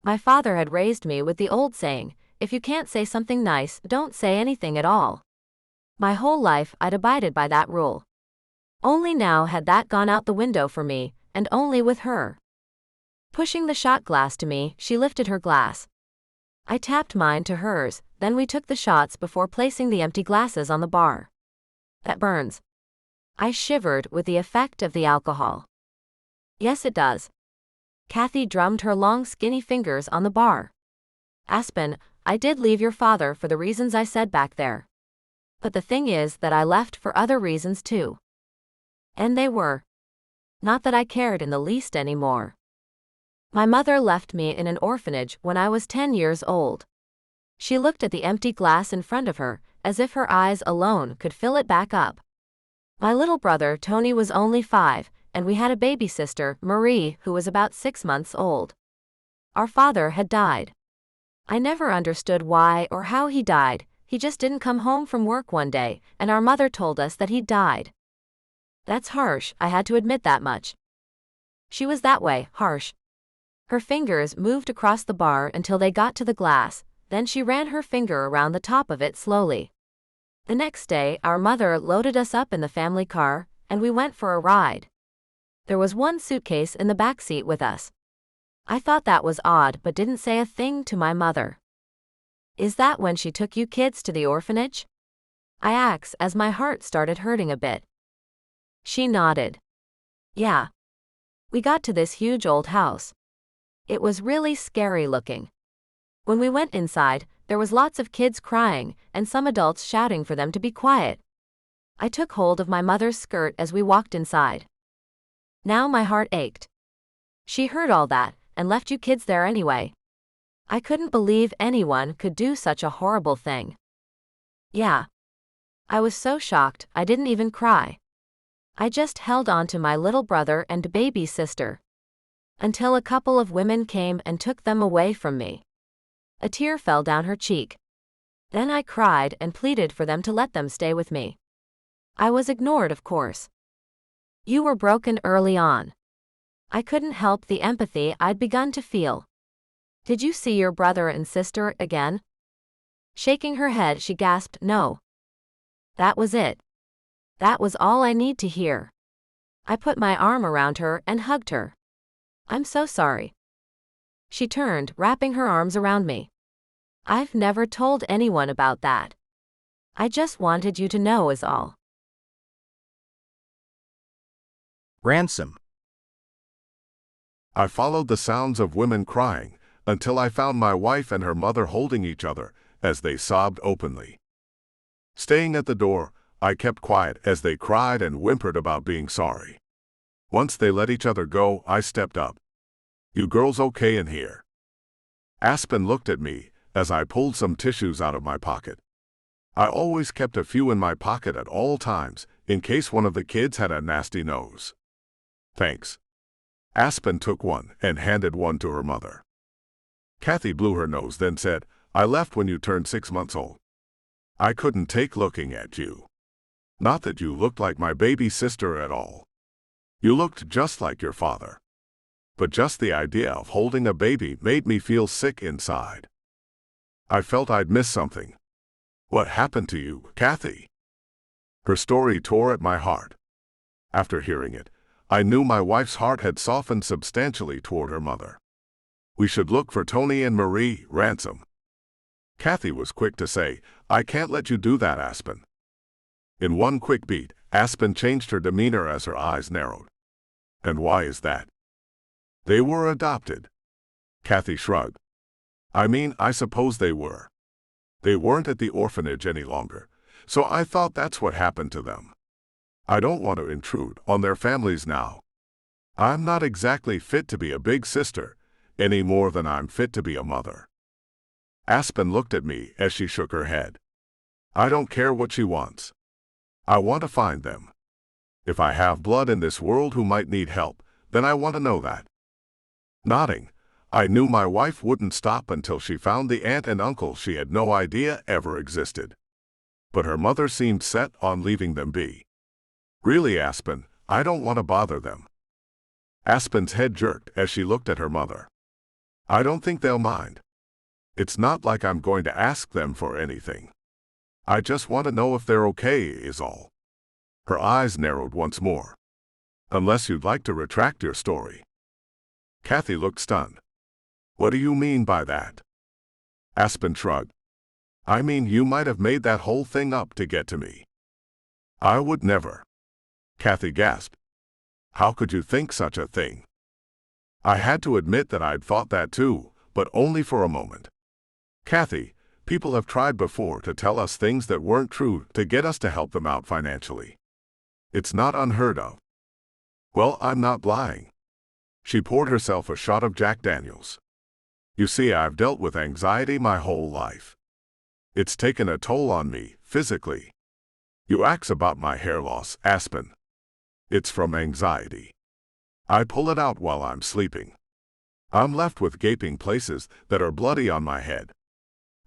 My father had raised me with the old saying, if you can't say something nice, don't say anything at all. My whole life I'd abided by that rule. Only now had that gone out the window for me, and only with her. Pushing the shot glass to me, she lifted her glass. I tapped mine to hers, then we took the shots before placing the empty glasses on the bar. That burns. I shivered with the effect of the alcohol. Yes, it does. Kathy drummed her long skinny fingers on the bar. Aspen, I did leave your father for the reasons I said back there. But the thing is that I left for other reasons too. And they were. Not that I cared in the least anymore. My mother left me in an orphanage when I was 10 years old. She looked at the empty glass in front of her, as if her eyes alone could fill it back up. My little brother Tony was only 5, and we had a baby sister, Marie, who was about 6 months old. Our father had died. I never understood why or how he died. He just didn't come home from work one day, and our mother told us that he'd died. That's harsh, I had to admit that much. She was that way, harsh. Her fingers moved across the bar until they got to the glass, then she ran her finger around the top of it slowly. The next day, our mother loaded us up in the family car, and we went for a ride. There was one suitcase in the back seat with us. I thought that was odd but didn't say a thing to my mother. Is that when she took you kids to the orphanage? I asked as my heart started hurting a bit. She nodded. Yeah. We got to this huge old house. It was really scary looking. When we went inside, there was lots of kids crying and some adults shouting for them to be quiet. I took hold of my mother's skirt as we walked inside. Now my heart ached. She heard all that and left you kids there anyway. I couldn't believe anyone could do such a horrible thing. Yeah. I was so shocked I didn't even cry. I just held on to my little brother and baby sister. Until a couple of women came and took them away from me. A tear fell down her cheek. Then I cried and pleaded for them to let them stay with me. I was ignored, of course. You were broken early on. I couldn't help the empathy I'd begun to feel. Did you see your brother and sister again? Shaking her head, she gasped, no. That was it. That was all I need to hear. I put my arm around her and hugged her. I'm so sorry. She turned, wrapping her arms around me. I've never told anyone about that. I just wanted you to know is all. Ransom. I followed the sounds of women crying until I found my wife and her mother holding each other as they sobbed openly. Staying at the door, I kept quiet as they cried and whimpered about being sorry. Once they let each other go, I stepped up. You girls okay in here? Aspen looked at me as I pulled some tissues out of my pocket. I always kept a few in my pocket at all times in case one of the kids had a nasty nose. Thanks. Aspen took one and handed one to her mother. Kathy blew her nose, then said, I left when you turned 6 months old. I couldn't take looking at you. Not that you looked like my baby sister at all. You looked just like your father. But just the idea of holding a baby made me feel sick inside. I felt I'd missed something. What happened to you, Kathy? Her story tore at my heart. After hearing it, I knew my wife's heart had softened substantially toward her mother. We should look for Tony and Marie, Ransom. Kathy was quick to say, I can't let you do that, Aspen. In one quick beat, Aspen changed her demeanor as her eyes narrowed. And why is that? They were adopted. Kathy shrugged. I mean, I suppose they were. They weren't at the orphanage any longer, so I thought that's what happened to them. I don't want to intrude on their families now. I'm not exactly fit to be a big sister, any more than I'm fit to be a mother. Aspen looked at me as she shook her head. I don't care what she wants. I want to find them. If I have blood in this world who might need help, then I want to know that. Nodding, I knew my wife wouldn't stop until she found the aunt and uncle she had no idea ever existed. But her mother seemed set on leaving them be. Really, Aspen, I don't want to bother them. Aspen's head jerked as she looked at her mother. I don't think they'll mind. It's not like I'm going to ask them for anything. I just want to know if they're okay, is all. Her eyes narrowed once more. Unless you'd like to retract your story. Kathy looked stunned. What do you mean by that? Aspen shrugged. I mean, you might have made that whole thing up to get to me. I would never. Kathy gasped. How could you think such a thing? I had to admit that I'd thought that too, but only for a moment. Kathy, people have tried before to tell us things that weren't true to get us to help them out financially. It's not unheard of. Well, I'm not lying. She poured herself a shot of Jack Daniels. You see, I've dealt with anxiety my whole life. It's taken a toll on me, physically. You ask about my hair loss, Aspen. It's from anxiety. I pull it out while I'm sleeping. I'm left with gaping places that are bloody on my head.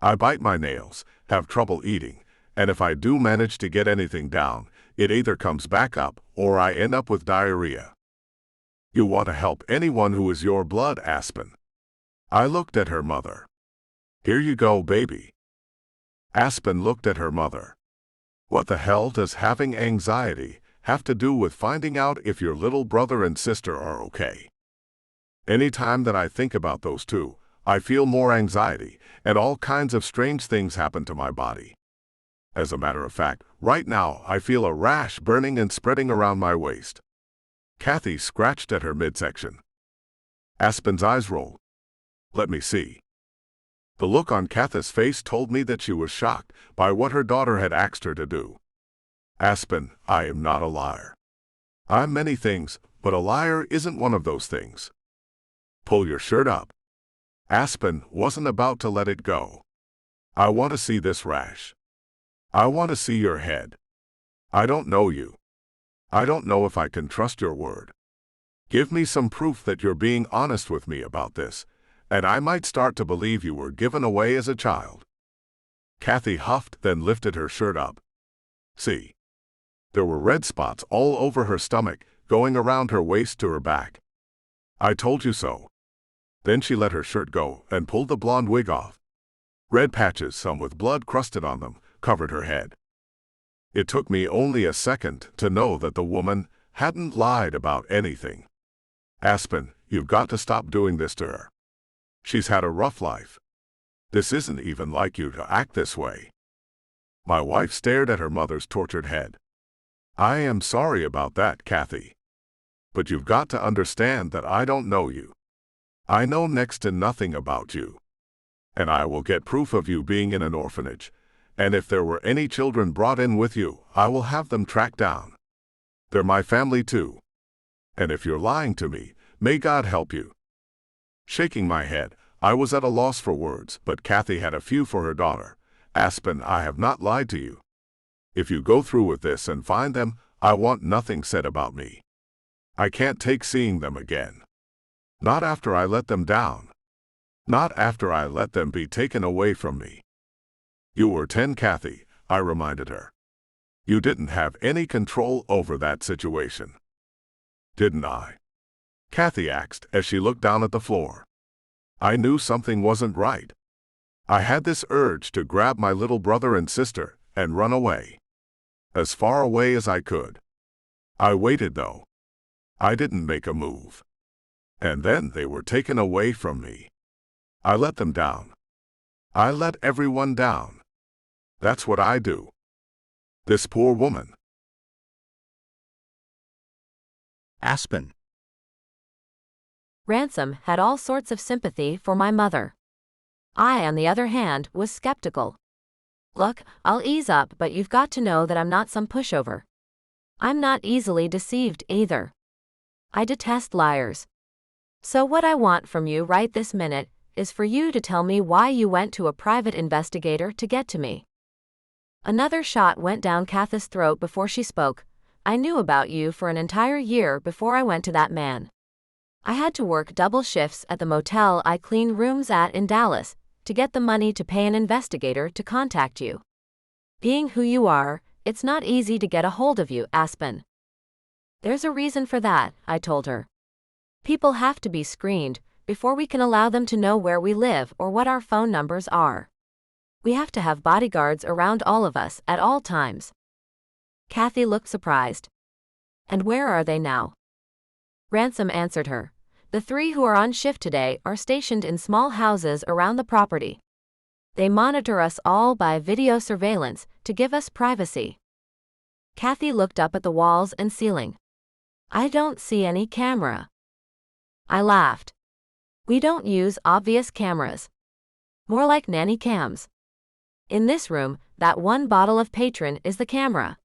I bite my nails, have trouble eating, and if I do manage to get anything down, it either comes back up or I end up with diarrhea. You want to help anyone who is your blood, Aspen. I looked at her mother. Here you go, baby. Aspen looked at her mother. What the hell does having anxiety have to do with finding out if your little brother and sister are okay? Any time that I think about those two, I feel more anxiety, and all kinds of strange things happen to my body. As a matter of fact, right now I feel a rash burning and spreading around my waist. Kathy scratched at her midsection. Aspen's eyes rolled. Let me see. The look on Kathy's face told me that she was shocked by what her daughter had asked her to do. Aspen, I am not a liar. I'm many things, but a liar isn't one of those things. Pull your shirt up. Aspen wasn't about to let it go. I want to see this rash. I want to see your head. I don't know you. I don't know if I can trust your word. Give me some proof that you're being honest with me about this, and I might start to believe you were given away as a child. Kathy huffed, then lifted her shirt up. See. There were red spots all over her stomach, going around her waist to her back. I told you so. Then she let her shirt go and pulled the blonde wig off. Red patches, some with blood crusted on them, covered her head. It took me only a second to know that the woman hadn't lied about anything. Aspen, you've got to stop doing this to her. She's had a rough life. This isn't even like you to act this way. My wife stared at her mother's tortured head. I am sorry about that, Kathy. But you've got to understand that I don't know you. I know next to nothing about you. And I will get proof of you being in an orphanage. And if there were any children brought in with you, I will have them tracked down. They're my family too. And if you're lying to me, may God help you. Shaking my head, I was at a loss for words, but Kathy had a few for her daughter. Aspen, I have not lied to you. If you go through with this and find them, I want nothing said about me. I can't take seeing them again. Not after I let them down. Not after I let them be taken away from me. You were 10, Kathy, I reminded her. You didn't have any control over that situation. Didn't I? Kathy asked as she looked down at the floor. I knew something wasn't right. I had this urge to grab my little brother and sister and run away. As far away as I could. I waited though. I didn't make a move. And then they were taken away from me. I let them down. I let everyone down. That's what I do. This poor woman. Aspen. Ransom had all sorts of sympathy for my mother. I, on the other hand, was skeptical. Look, I'll ease up, but you've got to know that I'm not some pushover. I'm not easily deceived either. I detest liars. So what I want from you right this minute is for you to tell me why you went to a private investigator to get to me. Another shot went down Kathy's throat before she spoke. I knew about you for an entire year before I went to that man. I had to work double shifts at the motel I cleaned rooms at in Dallas to get the money to pay an investigator to contact you. Being who you are, it's not easy to get a hold of you, Aspen. There's a reason for that, I told her. People have to be screened before we can allow them to know where we live or what our phone numbers are. We have to have bodyguards around all of us at all times. Kathy looked surprised. And where are they now? Ransom answered her. The 3 who are on shift today are stationed in small houses around the property. They monitor us all by video surveillance to give us privacy. Kathy looked up at the walls and ceiling. I don't see any camera. I laughed. We don't use obvious cameras. More like nanny cams. In this room, that one bottle of Patron is the camera.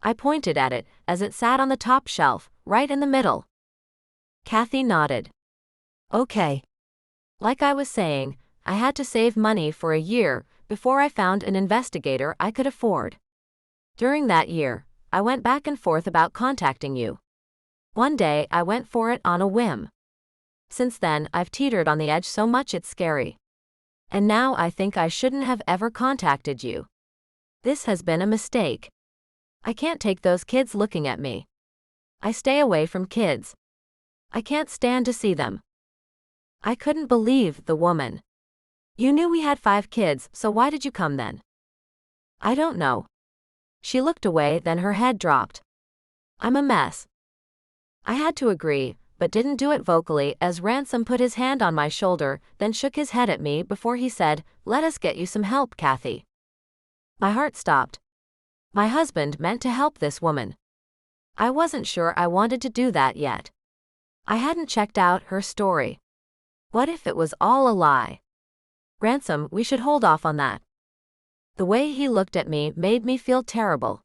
I pointed at it as it sat on the top shelf, right in the middle. Kathy nodded. Okay. Like I was saying, I had to save money for a year before I found an investigator I could afford. During that year, I went back and forth about contacting you. One day I went for it on a whim. Since then, I've teetered on the edge so much it's scary. And now I think I shouldn't have ever contacted you. This has been a mistake. I can't take those kids looking at me. I stay away from kids. I can't stand to see them. I couldn't believe the woman. You knew we had 5 kids, so why did you come then? I don't know. She looked away, then her head dropped. I'm a mess. I had to agree, but didn't do it vocally as Ransom put his hand on my shoulder, then shook his head at me before he said, Let us get you some help, Kathy. My heart stopped. My husband meant to help this woman. I wasn't sure I wanted to do that yet. I hadn't checked out her story. What if it was all a lie? Ransom, we should hold off on that. The way he looked at me made me feel terrible.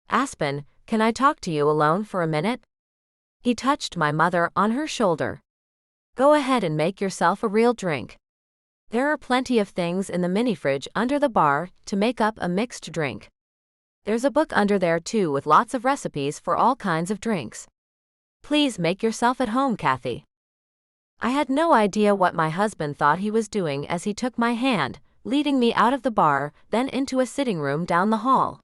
Aspen, can I talk to you alone for a minute? He touched my mother on her shoulder. Go ahead and make yourself a real drink. There are plenty of things in the mini fridge under the bar to make up a mixed drink. There's a book under there too with lots of recipes for all kinds of drinks. Please make yourself at home, Kathy. I had no idea what my husband thought he was doing as he took my hand, leading me out of the bar, then into a sitting room down the hall.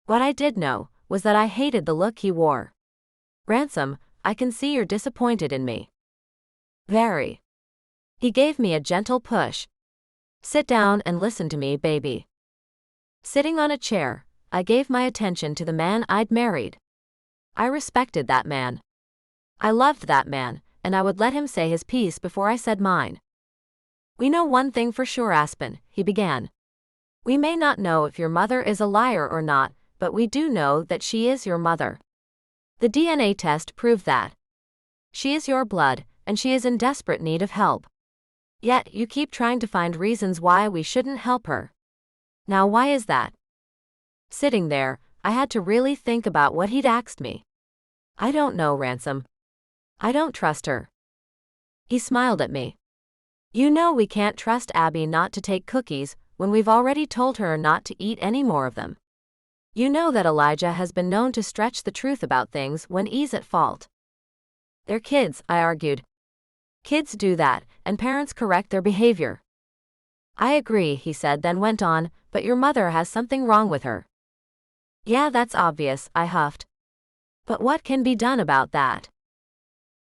What I did know was that I hated the look he wore. Ransom, I can see you're disappointed in me. Very. He gave me a gentle push. Sit down and listen to me, baby. Sitting on a chair, I gave my attention to the man I'd married. I respected that man. I loved that man, and I would let him say his piece before I said mine. We know one thing for sure, Aspen, he began. We may not know if your mother is a liar or not, but we do know that she is your mother. The DNA test proved that. She is your blood, and she is in desperate need of help. Yet, you keep trying to find reasons why we shouldn't help her. Now, why is that? Sitting there, I had to really think about what he'd asked me. I don't know, Ransom. I don't trust her. He smiled at me. You know we can't trust Abby not to take cookies when we've already told her not to eat any more of them. You know that Elijah has been known to stretch the truth about things when he's at fault. They're kids, I argued. Kids do that, and parents correct their behavior. I agree, he said, then went on, but your mother has something wrong with her. Yeah, that's obvious, I huffed. But what can be done about that?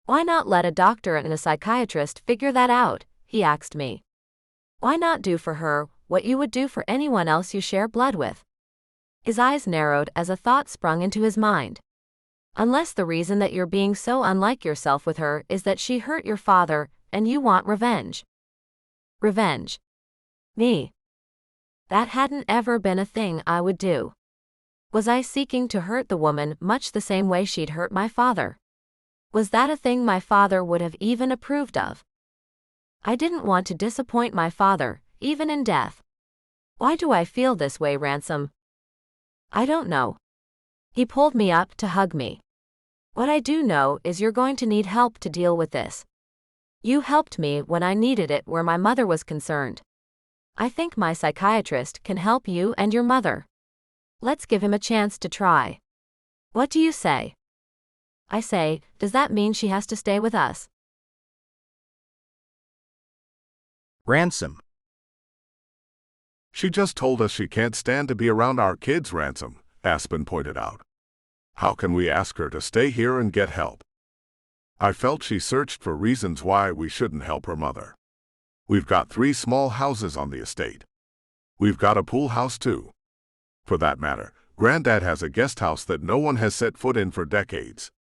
Why not let a doctor and a psychiatrist figure that out, he asked me. Why not do for her what you would do for anyone else you share blood with? His eyes narrowed as a thought sprung into his mind. Unless the reason that you're being so unlike yourself with her is that she hurt your father and you want revenge. Revenge. Me. That hadn't ever been a thing I would do. Was I seeking to hurt the woman much the same way she'd hurt my father? Was that a thing my father would have even approved of? I didn't want to disappoint my father, even in death. Why do I feel this way, Ransom? I don't know. He pulled me up to hug me. What I do know is you're going to need help to deal with this. You helped me when I needed it where my mother was concerned. I think my psychiatrist can help you and your mother. Let's give him a chance to try. What do you say? I say, does that mean she has to stay with us? Ransom. She just told us she can't stand to be around our kids, Ransom, Aspen pointed out. How can we ask her to stay here and get help? I felt she searched for reasons why we shouldn't help her mother. We've got 3 small houses on the estate. We've got a pool house too. For that matter, Granddad has a guest house that no one has set foot in for decades.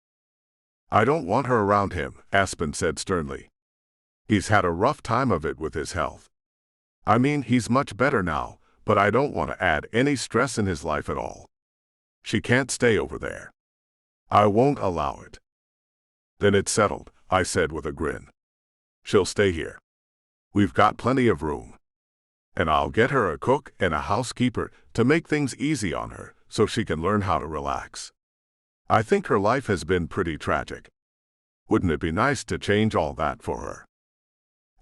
I don't want her around him, Aspen said sternly. He's had a rough time of it with his health. I mean, he's much better now, but I don't want to add any stress in his life at all. She can't stay over there. I won't allow it. Then it's settled, I said with a grin. She'll stay here. We've got plenty of room. And I'll get her a cook and a housekeeper to make things easy on her so she can learn how to relax. I think her life has been pretty tragic. Wouldn't it be nice to change all that for her?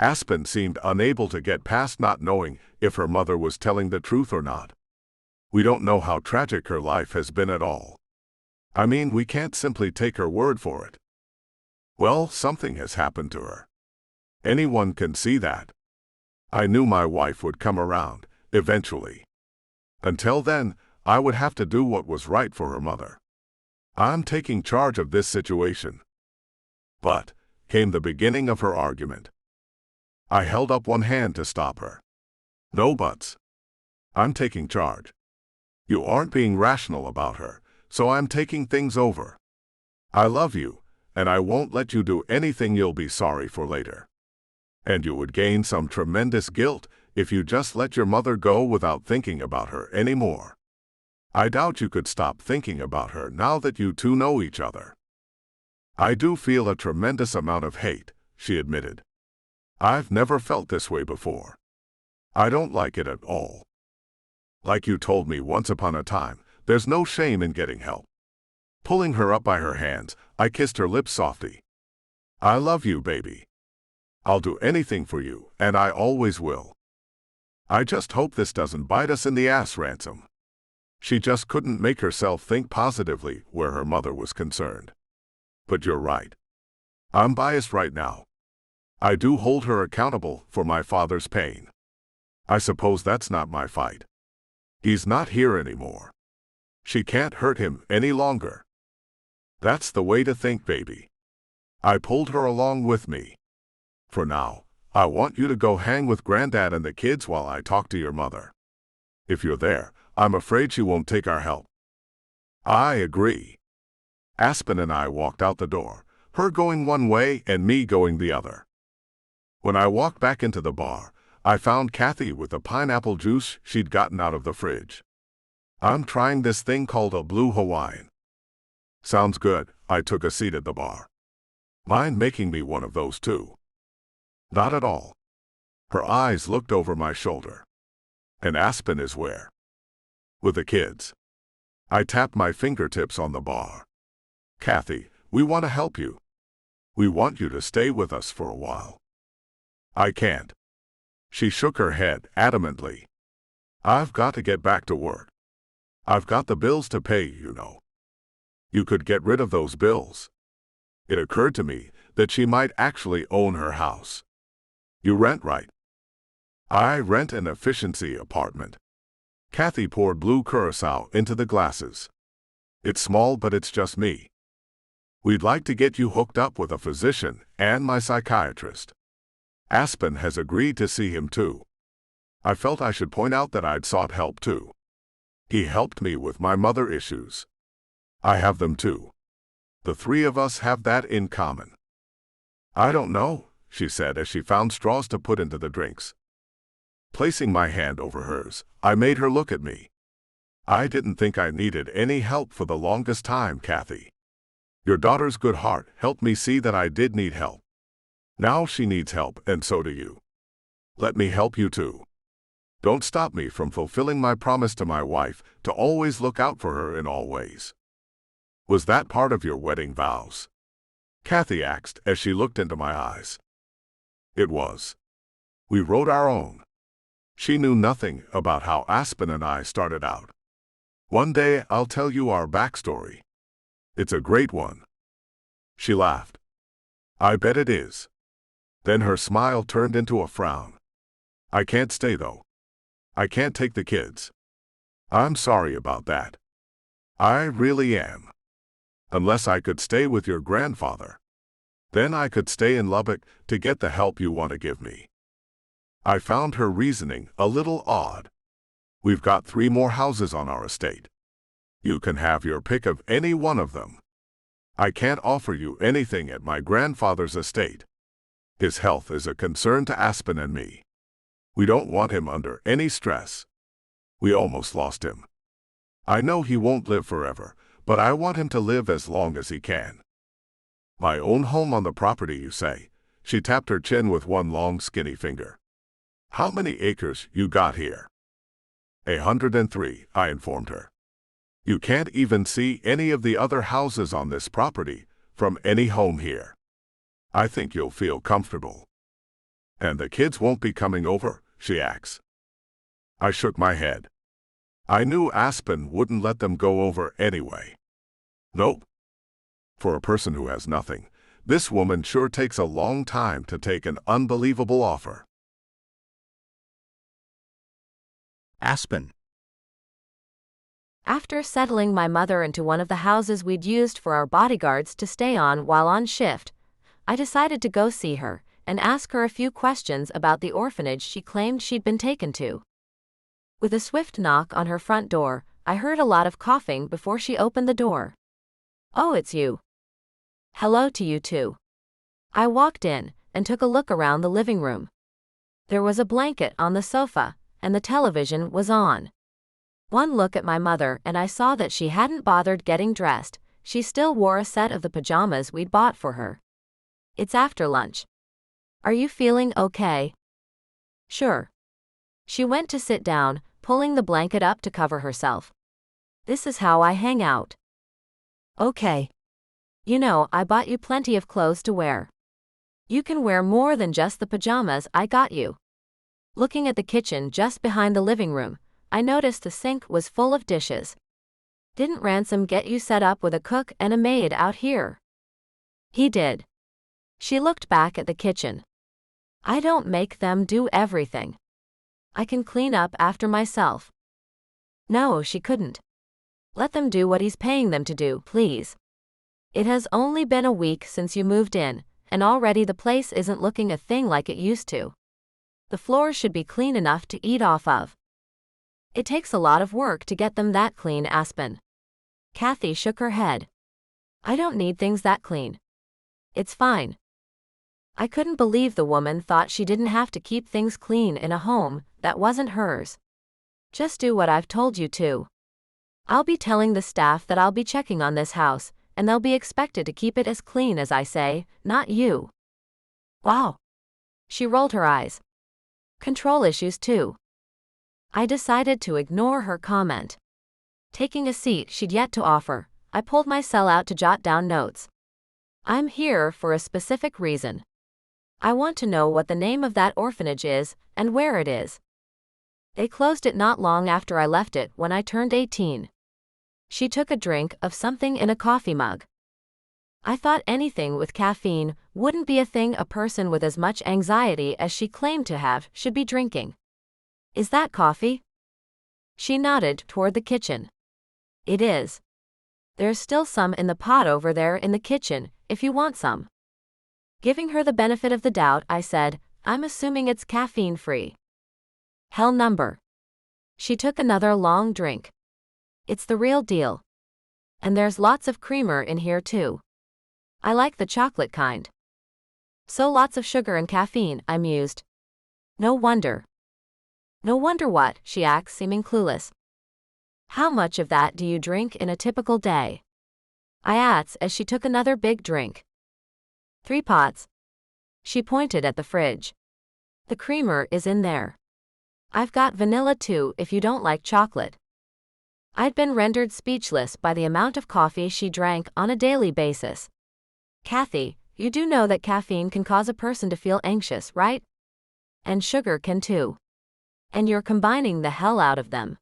Aspen seemed unable to get past not knowing if her mother was telling the truth or not. We don't know how tragic her life has been at all. I mean, we can't simply take her word for it. Well, something has happened to her. Anyone can see that. I knew my wife would come around, eventually. Until then, I would have to do what was right for her mother. I'm taking charge of this situation. But, came the beginning of her argument. I held up one hand to stop her. No buts. I'm taking charge. You aren't being rational about her, so I'm taking things over. I love you, and I won't let you do anything you'll be sorry for later. And you would gain some tremendous guilt if you just let your mother go without thinking about her anymore. I doubt you could stop thinking about her now that you two know each other. I do feel a tremendous amount of hate, she admitted. I've never felt this way before. I don't like it at all. Like you told me once upon a time, there's no shame in getting help. Pulling her up by her hands, I kissed her lips softly. I love you, baby. I'll do anything for you, and I always will. I just hope this doesn't bite us in the ass, Ransom. She just couldn't make herself think positively where her mother was concerned. But you're right. I'm biased right now. I do hold her accountable for my father's pain. I suppose that's not my fight. He's not here anymore. She can't hurt him any longer. That's the way to think, baby. I pulled her along with me. For now, I want you to go hang with Granddad and the kids while I talk to your mother. If you're there, I'm afraid she won't take our help. I agree. Aspen and I walked out the door, her going one way and me going the other. When I walked back into the bar, I found Kathy with the pineapple juice she'd gotten out of the fridge. I'm trying this thing called a Blue Hawaiian. Sounds good, I took a seat at the bar. Mind making me one of those too? Not at all. Her eyes looked over my shoulder. And Aspen is where? With the kids. I tapped my fingertips on the bar. Kathy, we want to help you. We want you to stay with us for a while. I can't. She shook her head adamantly. I've got to get back to work. I've got the bills to pay, you know. You could get rid of those bills. It occurred to me that she might actually own her house. You rent, right? I rent an efficiency apartment. Kathy poured blue curacao into the glasses. It's small, but it's just me. We'd like to get you hooked up with a physician and my psychiatrist. Aspen has agreed to see him too. I felt I should point out that I'd sought help too. He helped me with my mother issues. I have them too. The 3 of us have that in common. I don't know, she said as she found straws to put into the drinks. Placing my hand over hers, I made her look at me. I didn't think I needed any help for the longest time, Kathy. Your daughter's good heart helped me see that I did need help. Now she needs help, and so do you. Let me help you too. Don't stop me from fulfilling my promise to my wife to always look out for her in all ways. Was that part of your wedding vows? Kathy asked as she looked into my eyes. It was. We wrote our own. She knew nothing about how Aspen and I started out. One day I'll tell you our backstory. It's a great one. She laughed. I bet it is. Then her smile turned into a frown. I can't stay though. I can't take the kids. I'm sorry about that. I really am. Unless I could stay with your grandfather. Then I could stay in Lubbock to get the help you want to give me. I found her reasoning a little odd. We've got 3 more houses on our estate. You can have your pick of any one of them. I can't offer you anything at my grandfather's estate. His health is a concern to Aspen and me. We don't want him under any stress. We almost lost him. I know he won't live forever, but I want him to live as long as he can. My own home on the property, you say? She tapped her chin with one long skinny finger. How many acres you got here? 103, I informed her. You can't even see any of the other houses on this property from any home here. I think you'll feel comfortable. And the kids won't be coming over, she asks. I shook my head. I knew Aspen wouldn't let them go over anyway. Nope. For a person who has nothing, this woman sure takes a long time to take an unbelievable offer. Aspen. After settling my mother into one of the houses we'd used for our bodyguards to stay on while on shift, I decided to go see her and ask her a few questions about the orphanage she claimed she'd been taken to. With a swift knock on her front door, I heard a lot of coughing before she opened the door. Oh, it's you. Hello to you too. I walked in and took a look around the living room. There was a blanket on the sofa, and the television was on. One look at my mother and I saw that she hadn't bothered getting dressed. She still wore a set of the pajamas we'd bought for her. It's after lunch. Are you feeling okay? Sure. She went to sit down, pulling the blanket up to cover herself. This is how I hang out. Okay. You know, I bought you plenty of clothes to wear. You can wear more than just the pajamas I got you. Looking at the kitchen just behind the living room, I noticed the sink was full of dishes. Didn't Ransom get you set up with a cook and a maid out here? He did. She looked back at the kitchen. I don't make them do everything. I can clean up after myself. No, she couldn't. Let them do what he's paying them to do, please. It has only been a week since you moved in, and already the place isn't looking a thing like it used to. The floors should be clean enough to eat off of. It takes a lot of work to get them that clean, Aspen. Kathy shook her head. I don't need things that clean. It's fine. I couldn't believe the woman thought she didn't have to keep things clean in a home that wasn't hers. Just do what I've told you to. I'll be telling the staff that I'll be checking on this house, and they'll be expected to keep it as clean as I say, not you. Wow. She rolled her eyes. Control issues too. I decided to ignore her comment. Taking a seat she'd yet to offer, I pulled my cell out to jot down notes. I'm here for a specific reason. I want to know what the name of that orphanage is and where it is. They closed it not long after I left it when I turned 18. She took a drink of something in a coffee mug. I thought anything with caffeine wouldn't be a thing a person with as much anxiety as she claimed to have should be drinking. Is that coffee? She nodded toward the kitchen. It is. There's still some in the pot over there in the kitchen, if you want some. Giving her the benefit of the doubt, I said, I'm assuming it's caffeine-free. Hell number. She took another long drink. It's the real deal. And there's lots of creamer in here too. I like the chocolate kind. So lots of sugar and caffeine, I mused. No wonder. No wonder what? She asked, seeming clueless. How much of that do you drink in a typical day? I asked as she took another big drink. 3 pots. She pointed at the fridge. The creamer is in there. I've got vanilla too if you don't like chocolate. I'd been rendered speechless by the amount of coffee she drank on a daily basis. Kathy, you do know that caffeine can cause a person to feel anxious, right? And sugar can too. And you're combining the hell out of them.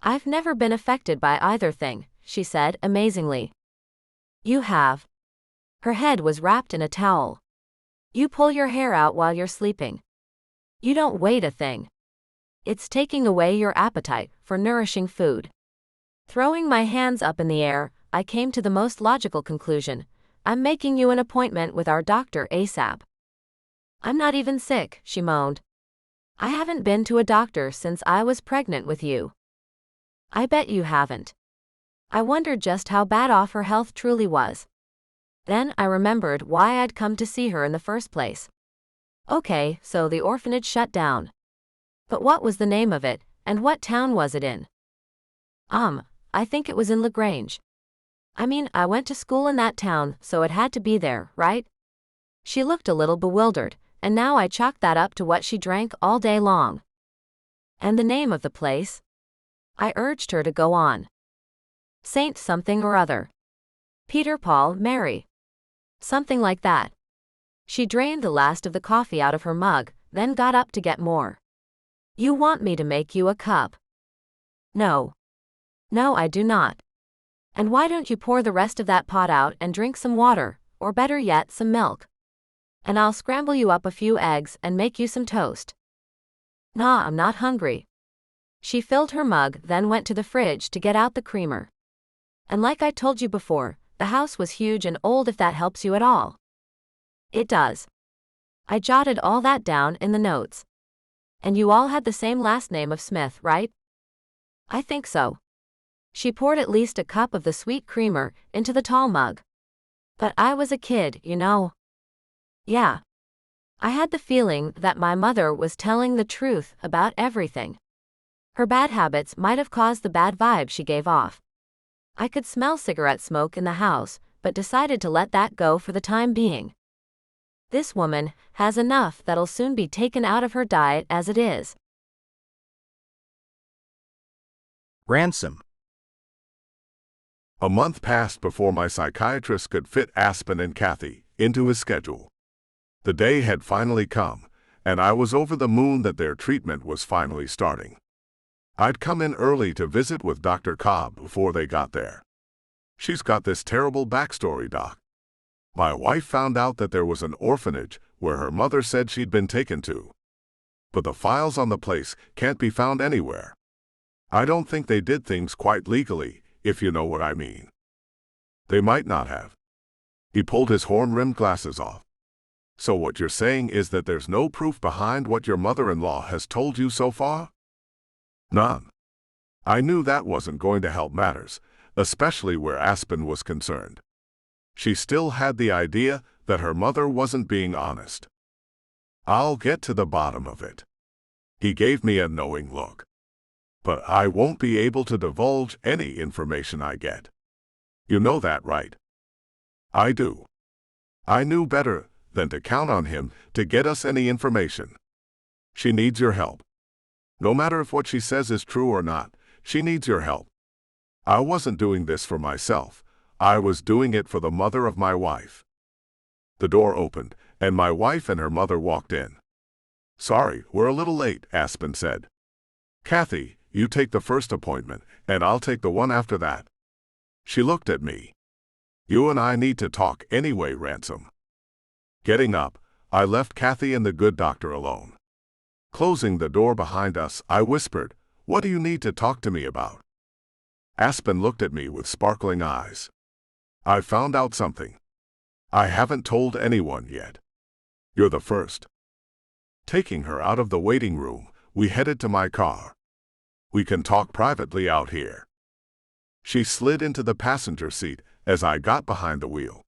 I've never been affected by either thing, she said amazingly. You have. Her head was wrapped in a towel. You pull your hair out while you're sleeping. You don't weight a thing. It's taking away your appetite for nourishing food. Throwing my hands up in the air, I came to the most logical conclusion. I'm making you an appointment with our doctor ASAP. I'm not even sick, she moaned. I haven't been to a doctor since I was pregnant with you. I bet you haven't. I wondered just how bad off her health truly was. Then I remembered why I'd come to see her in the first place. Okay, so the orphanage shut down. But what was the name of it, and what town was it in? I think it was in LaGrange. I mean, I went to school in that town, so it had to be there, right? She looked a little bewildered, and now I chalked that up to what she drank all day long. And the name of the place? I urged her to go on. Saint something or other. Peter, Paul, Mary. Something like that. She drained the last of the coffee out of her mug, then got up to get more. You want me to make you a cup? No. No, I do not. And why don't you pour the rest of that pot out and drink some water, or better yet, some milk? And I'll scramble you up a few eggs and make you some toast. Nah, I'm not hungry. She filled her mug, then went to the fridge to get out the creamer. And like I told you before, the house was huge and old, if that helps you at all. It does. I jotted all that down in the notes. And you all had the same last name of Smith, right? I think so. She poured at least a cup of the sweet creamer into the tall mug. But I was a kid, you know. Yeah. I had the feeling that my mother was telling the truth about everything. Her bad habits might have caused the bad vibe she gave off. I could smell cigarette smoke in the house, but decided to let that go for the time being. This woman has enough that'll soon be taken out of her diet as it is. Ransom. A month passed before my psychiatrist could fit Aspen and Kathy into his schedule. The day had finally come, and I was over the moon that their treatment was finally starting. I'd come in early to visit with Dr. Cobb before they got there. She's got this terrible backstory, Doc. My wife found out that there was an orphanage where her mother said she'd been taken to. But the files on the place can't be found anywhere. I don't think they did things quite legally, if you know what I mean. They might not have. He pulled his horn-rimmed glasses off. So what you're saying is that there's no proof behind what your mother-in-law has told you so far? None. I knew that wasn't going to help matters, especially where Aspen was concerned. She still had the idea that her mother wasn't being honest. I'll get to the bottom of it. He gave me a knowing look. But I won't be able to divulge any information I get. You know that, right? I do. I knew better than to count on him to get us any information. She needs your help. No matter if what she says is true or not, she needs your help. I wasn't doing this for myself. I was doing it for the mother of my wife. The door opened, and my wife and her mother walked in. Sorry, we're a little late, Aspen said. Kathy, you take the first appointment, and I'll take the one after that. She looked at me. You and I need to talk anyway, Ransom. Getting up, I left Kathy and the good doctor alone. Closing the door behind us, I whispered, "What do you need to talk to me about?" Aspen looked at me with sparkling eyes. I found out something. I haven't told anyone yet. You're the first. Taking her out of the waiting room, we headed to my car. We can talk privately out here. She slid into the passenger seat as I got behind the wheel.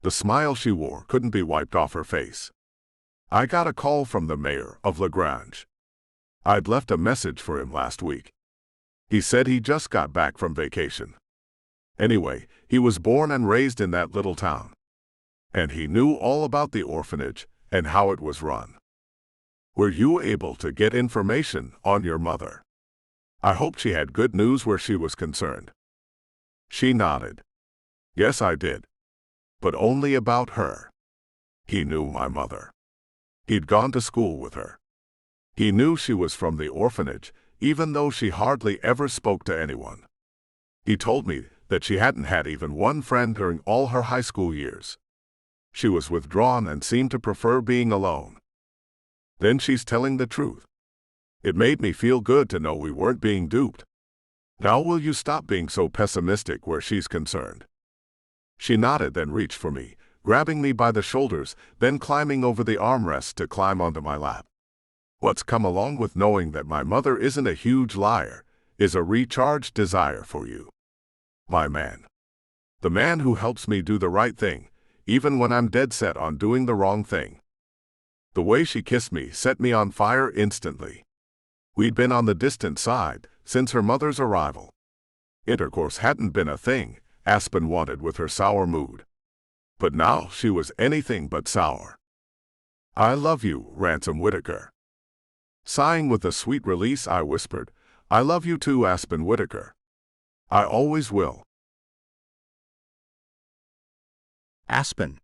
The smile she wore couldn't be wiped off her face. I got a call from the mayor of LaGrange. I'd left a message for him last week. He said he just got back from vacation. Anyway, he was born and raised in that little town. And he knew all about the orphanage and how it was run. Were you able to get information on your mother? I hoped she had good news where she was concerned. She nodded. Yes, I did. But only about her. He knew my mother. He'd gone to school with her. He knew she was from the orphanage, even though she hardly ever spoke to anyone. He told me that she hadn't had even one friend during all her high school years. She was withdrawn and seemed to prefer being alone. Then she's telling the truth. It made me feel good to know we weren't being duped. Now will you stop being so pessimistic where she's concerned? She nodded, then reached for me, grabbing me by the shoulders, then climbing over the armrest to climb onto my lap. What's come along with knowing that my mother isn't a huge liar is a recharged desire for you. My man. The man who helps me do the right thing, even when I'm dead set on doing the wrong thing. The way she kissed me set me on fire instantly. We'd been on the distant side since her mother's arrival. Intercourse hadn't been a thing Aspen wanted with her sour mood. But now she was anything but sour. I love you, Ransom Whitaker. Sighing with a sweet release, I whispered, I love you too, Aspen Whitaker. I always will. Aspen.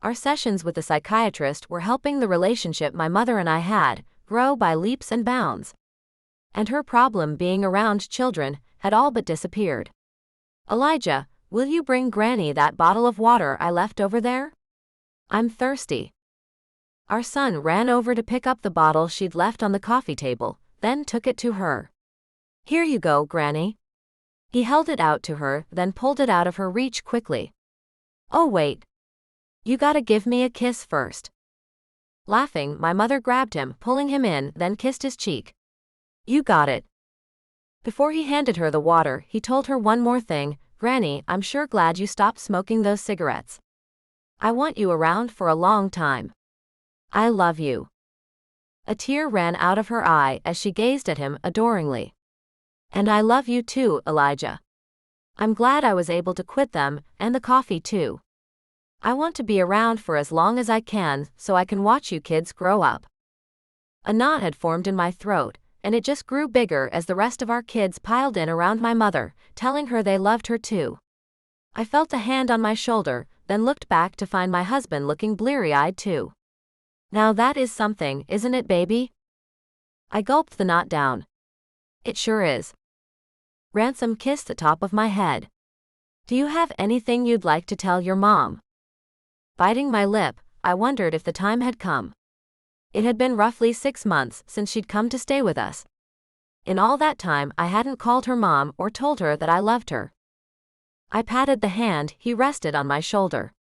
Our sessions with the psychiatrist were helping the relationship my mother and I had grow by leaps and bounds. And her problem being around children had all but disappeared. Elijah, will you bring Granny that bottle of water I left over there? I'm thirsty. Our son ran over to pick up the bottle she'd left on the coffee table, then took it to her. Here you go, Granny. He held it out to her, then pulled it out of her reach quickly. Oh wait. You gotta give me a kiss first. Laughing, my mother grabbed him, pulling him in, then kissed his cheek. You got it. Before he handed her the water, he told her one more thing, Granny, I'm sure glad you stopped smoking those cigarettes. I want you around for a long time. I love you. A tear ran out of her eye as she gazed at him adoringly. And I love you too, Elijah. I'm glad I was able to quit them, and the coffee too. I want to be around for as long as I can so I can watch you kids grow up. A knot had formed in my throat, and it just grew bigger as the rest of our kids piled in around my mother, telling her they loved her too. I felt a hand on my shoulder, then looked back to find my husband looking bleary-eyed too. Now that is something, isn't it, baby? I gulped the knot down. It sure is. Ransom kissed the top of my head. Do you have anything you'd like to tell your mom? Biting my lip, I wondered if the time had come. It had been roughly 6 months since she'd come to stay with us. In all that time, I hadn't called her mom or told her that I loved her. I patted the hand he rested on my shoulder.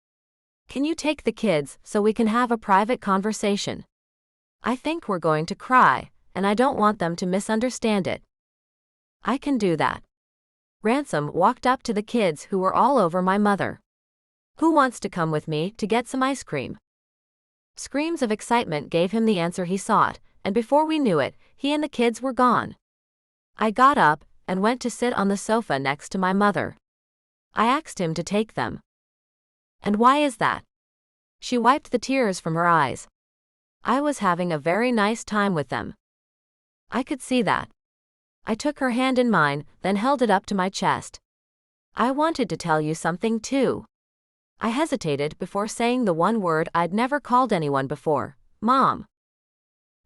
Can you take the kids so we can have a private conversation? I think we're going to cry, and I don't want them to misunderstand it. I can do that. Ransom walked up to the kids who were all over my mother. Who wants to come with me to get some ice cream? Screams of excitement gave him the answer he sought, and before we knew it, he and the kids were gone. I got up and went to sit on the sofa next to my mother. I asked him to take them. And why is that? She wiped the tears from her eyes. I was having a very nice time with them. I could see that. I took her hand in mine, then held it up to my chest. I wanted to tell you something too. I hesitated before saying the one word I'd never called anyone before, Mom.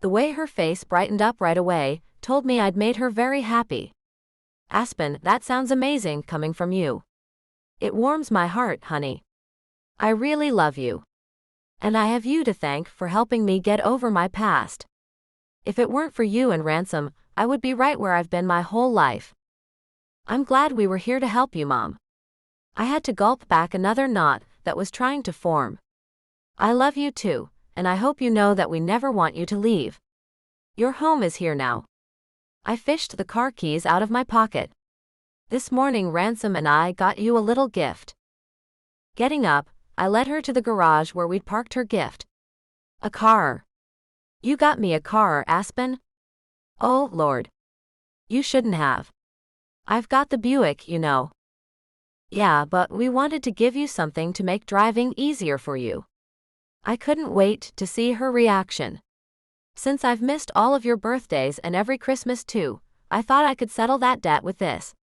The way her face brightened up right away told me I'd made her very happy. Aspen, that sounds amazing coming from you. It warms my heart, honey. I really love you. And I have you to thank for helping me get over my past. If it weren't for you and Ransom, I would be right where I've been my whole life. I'm glad we were here to help you, Mom. I had to gulp back another knot that was trying to form. I love you too, and I hope you know that we never want you to leave. Your home is here now. I fished the car keys out of my pocket. This morning Ransom and I got you a little gift. Getting up, I led her to the garage where we'd parked her gift. A car. You got me a car, Aspen? Oh, Lord. You shouldn't have. I've got the Buick, you know. Yeah, but we wanted to give you something to make driving easier for you. I couldn't wait to see her reaction. Since I've missed all of your birthdays and every Christmas too, I thought I could settle that debt with this.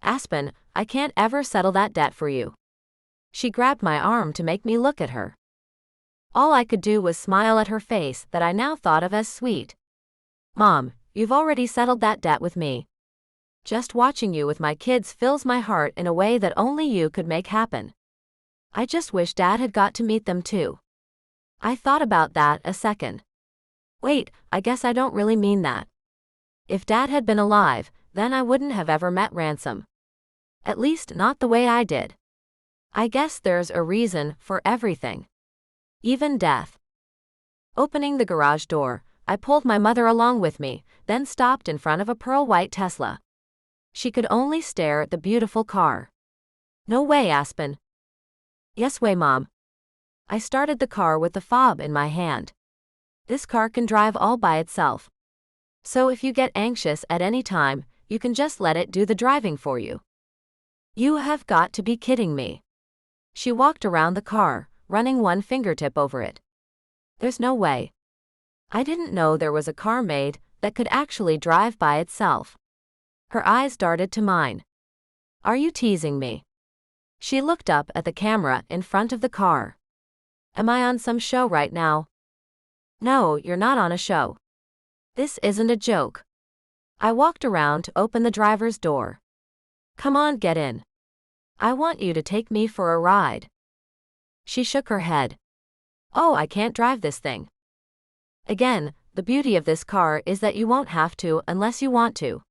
Aspen, I can't ever settle that debt for you. She grabbed my arm to make me look at her. All I could do was smile at her face that I now thought of as sweet. Mom, you've already settled that debt with me. Just watching you with my kids fills my heart in a way that only you could make happen. I just wish Dad had got to meet them too. I thought about that a second. Wait, I guess I don't really mean that. If Dad had been alive, then I wouldn't have ever met Ransom. At least not the way I did. I guess there's a reason for everything. Even death. Opening the garage door, I pulled my mother along with me, then stopped in front of a pearl-white Tesla. She could only stare at the beautiful car. No way, Aspen. Yes way, Mom. I started the car with the fob in my hand. This car can drive all by itself. So if you get anxious at any time, you can just let it do the driving for you. You have got to be kidding me. She walked around the car, running one fingertip over it. There's no way. I didn't know there was a car made that could actually drive by itself. Her eyes darted to mine. Are you teasing me? She looked up at the camera in front of the car. Am I on some show right now? No, you're not on a show. This isn't a joke. I walked around to open the driver's door. Come on, get in. I want you to take me for a ride. She shook her head. Oh, I can't drive this thing. Again, the beauty of this car is that you won't have to unless you want to.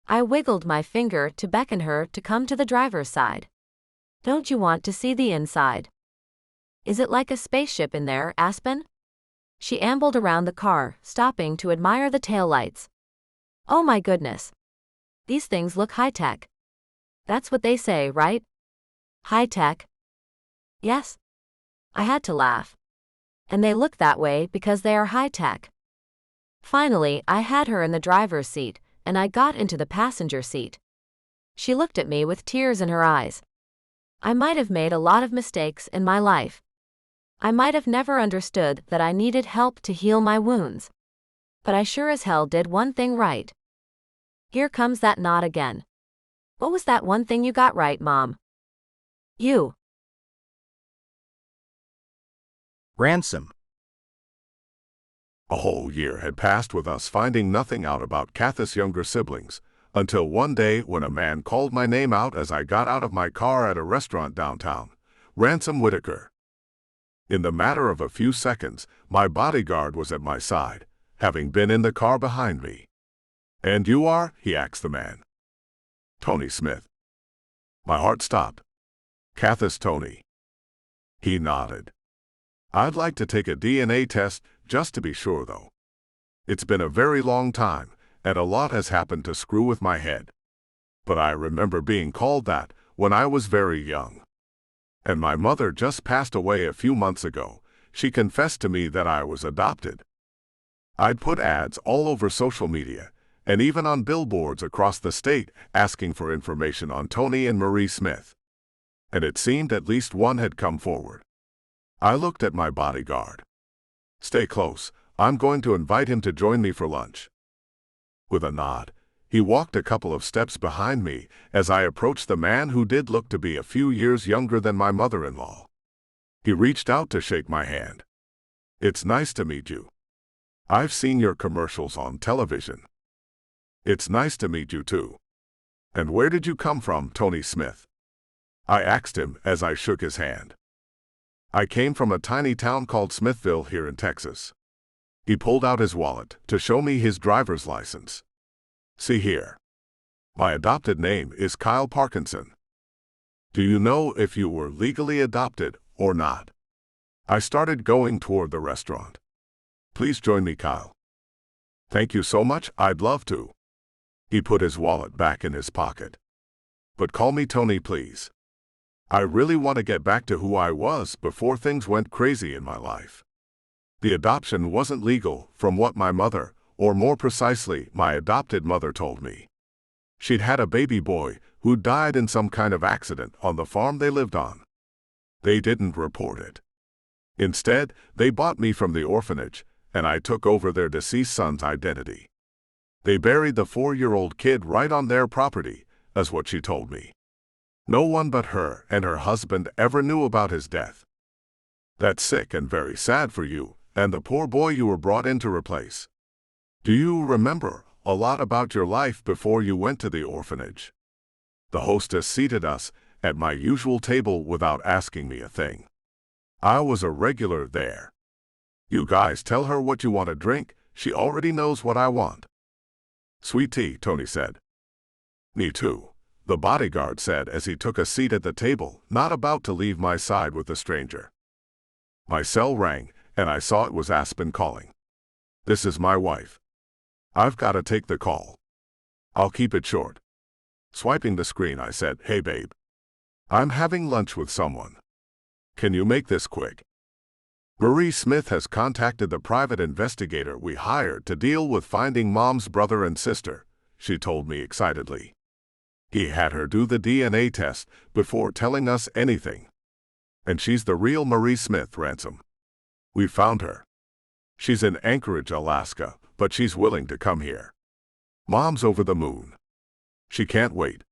I wiggled my finger to beckon her to come to the driver's side. Don't you want to see the inside? Is it like a spaceship in there, Aspen? She ambled around the car, stopping to admire the taillights. Oh my goodness. These things look high-tech. That's what they say, right? High-tech? Yes. I had to laugh. And they look that way because they are high-tech. Finally, I had her in the driver's seat, and I got into the passenger seat. She looked at me with tears in her eyes. I might have made a lot of mistakes in my life. I might have never understood that I needed help to heal my wounds. But I sure as hell did one thing right. Here comes that nod again. What was that one thing you got right, Mom? You. Ransom. A whole year had passed with us finding nothing out about Kath's younger siblings, until one day when a man called my name out as I got out of my car at a restaurant downtown. Ransom Whitaker. In the matter of a few seconds, my bodyguard was at my side, having been in the car behind me. And you are? He asked the man. Tony Smith. My heart stopped. Kath's Tony. He nodded. I'd like to take a DNA test just to be sure, though. It's been a very long time, and a lot has happened to screw with my head. But I remember being called that when I was very young. And my mother just passed away a few months ago. She confessed to me that I was adopted. I'd put ads all over social media, and even on billboards across the state asking for information on Tony and Marie Smith. And it seemed at least one had come forward. I looked at my bodyguard. Stay close, I'm going to invite him to join me for lunch. With a nod, he walked a couple of steps behind me as I approached the man who did look to be a few years younger than my mother-in-law. He reached out to shake my hand. It's nice to meet you. I've seen your commercials on television. It's nice to meet you too. And where did you come from, Tony Smith? I asked him as I shook his hand. I came from a tiny town called Smithville here in Texas. He pulled out his wallet to show me his driver's license. See here. My adopted name is Kyle Parkinson. Do you know if you were legally adopted or not? I started going toward the restaurant. Please join me, Kyle. Thank you so much, I'd love to. He put his wallet back in his pocket. But call me Tony, please. I really want to get back to who I was before things went crazy in my life. The adoption wasn't legal, from what my mother or more precisely, my adopted mother told me. She'd had a baby boy who died in some kind of accident on the farm they lived on. They didn't report it. Instead, they bought me from the orphanage, and I took over their deceased son's identity. They buried the 4-year-old kid right on their property, is what she told me. No one but her and her husband ever knew about his death. That's sick and very sad for you and the poor boy you were brought in to replace. Do you remember a lot about your life before you went to the orphanage? The hostess seated us at my usual table without asking me a thing. I was a regular there. You guys tell her what you want to drink, she already knows what I want. Sweet tea, Tony said. Me too, the bodyguard said as he took a seat at the table, not about to leave my side with the stranger. My cell rang, and I saw it was Aspen calling. This is my wife. I've got to take the call. I'll keep it short. Swiping the screen, I said, "Hey babe. I'm having lunch with someone. Can you make this quick? Marie Smith has contacted the private investigator we hired to deal with finding Mom's brother and sister," she told me excitedly. "He had her do the DNA test before telling us anything. And she's the real Marie Smith, Ransom. We found her. She's in Anchorage, Alaska, but she's willing to come here. Mom's over the moon. She can't wait.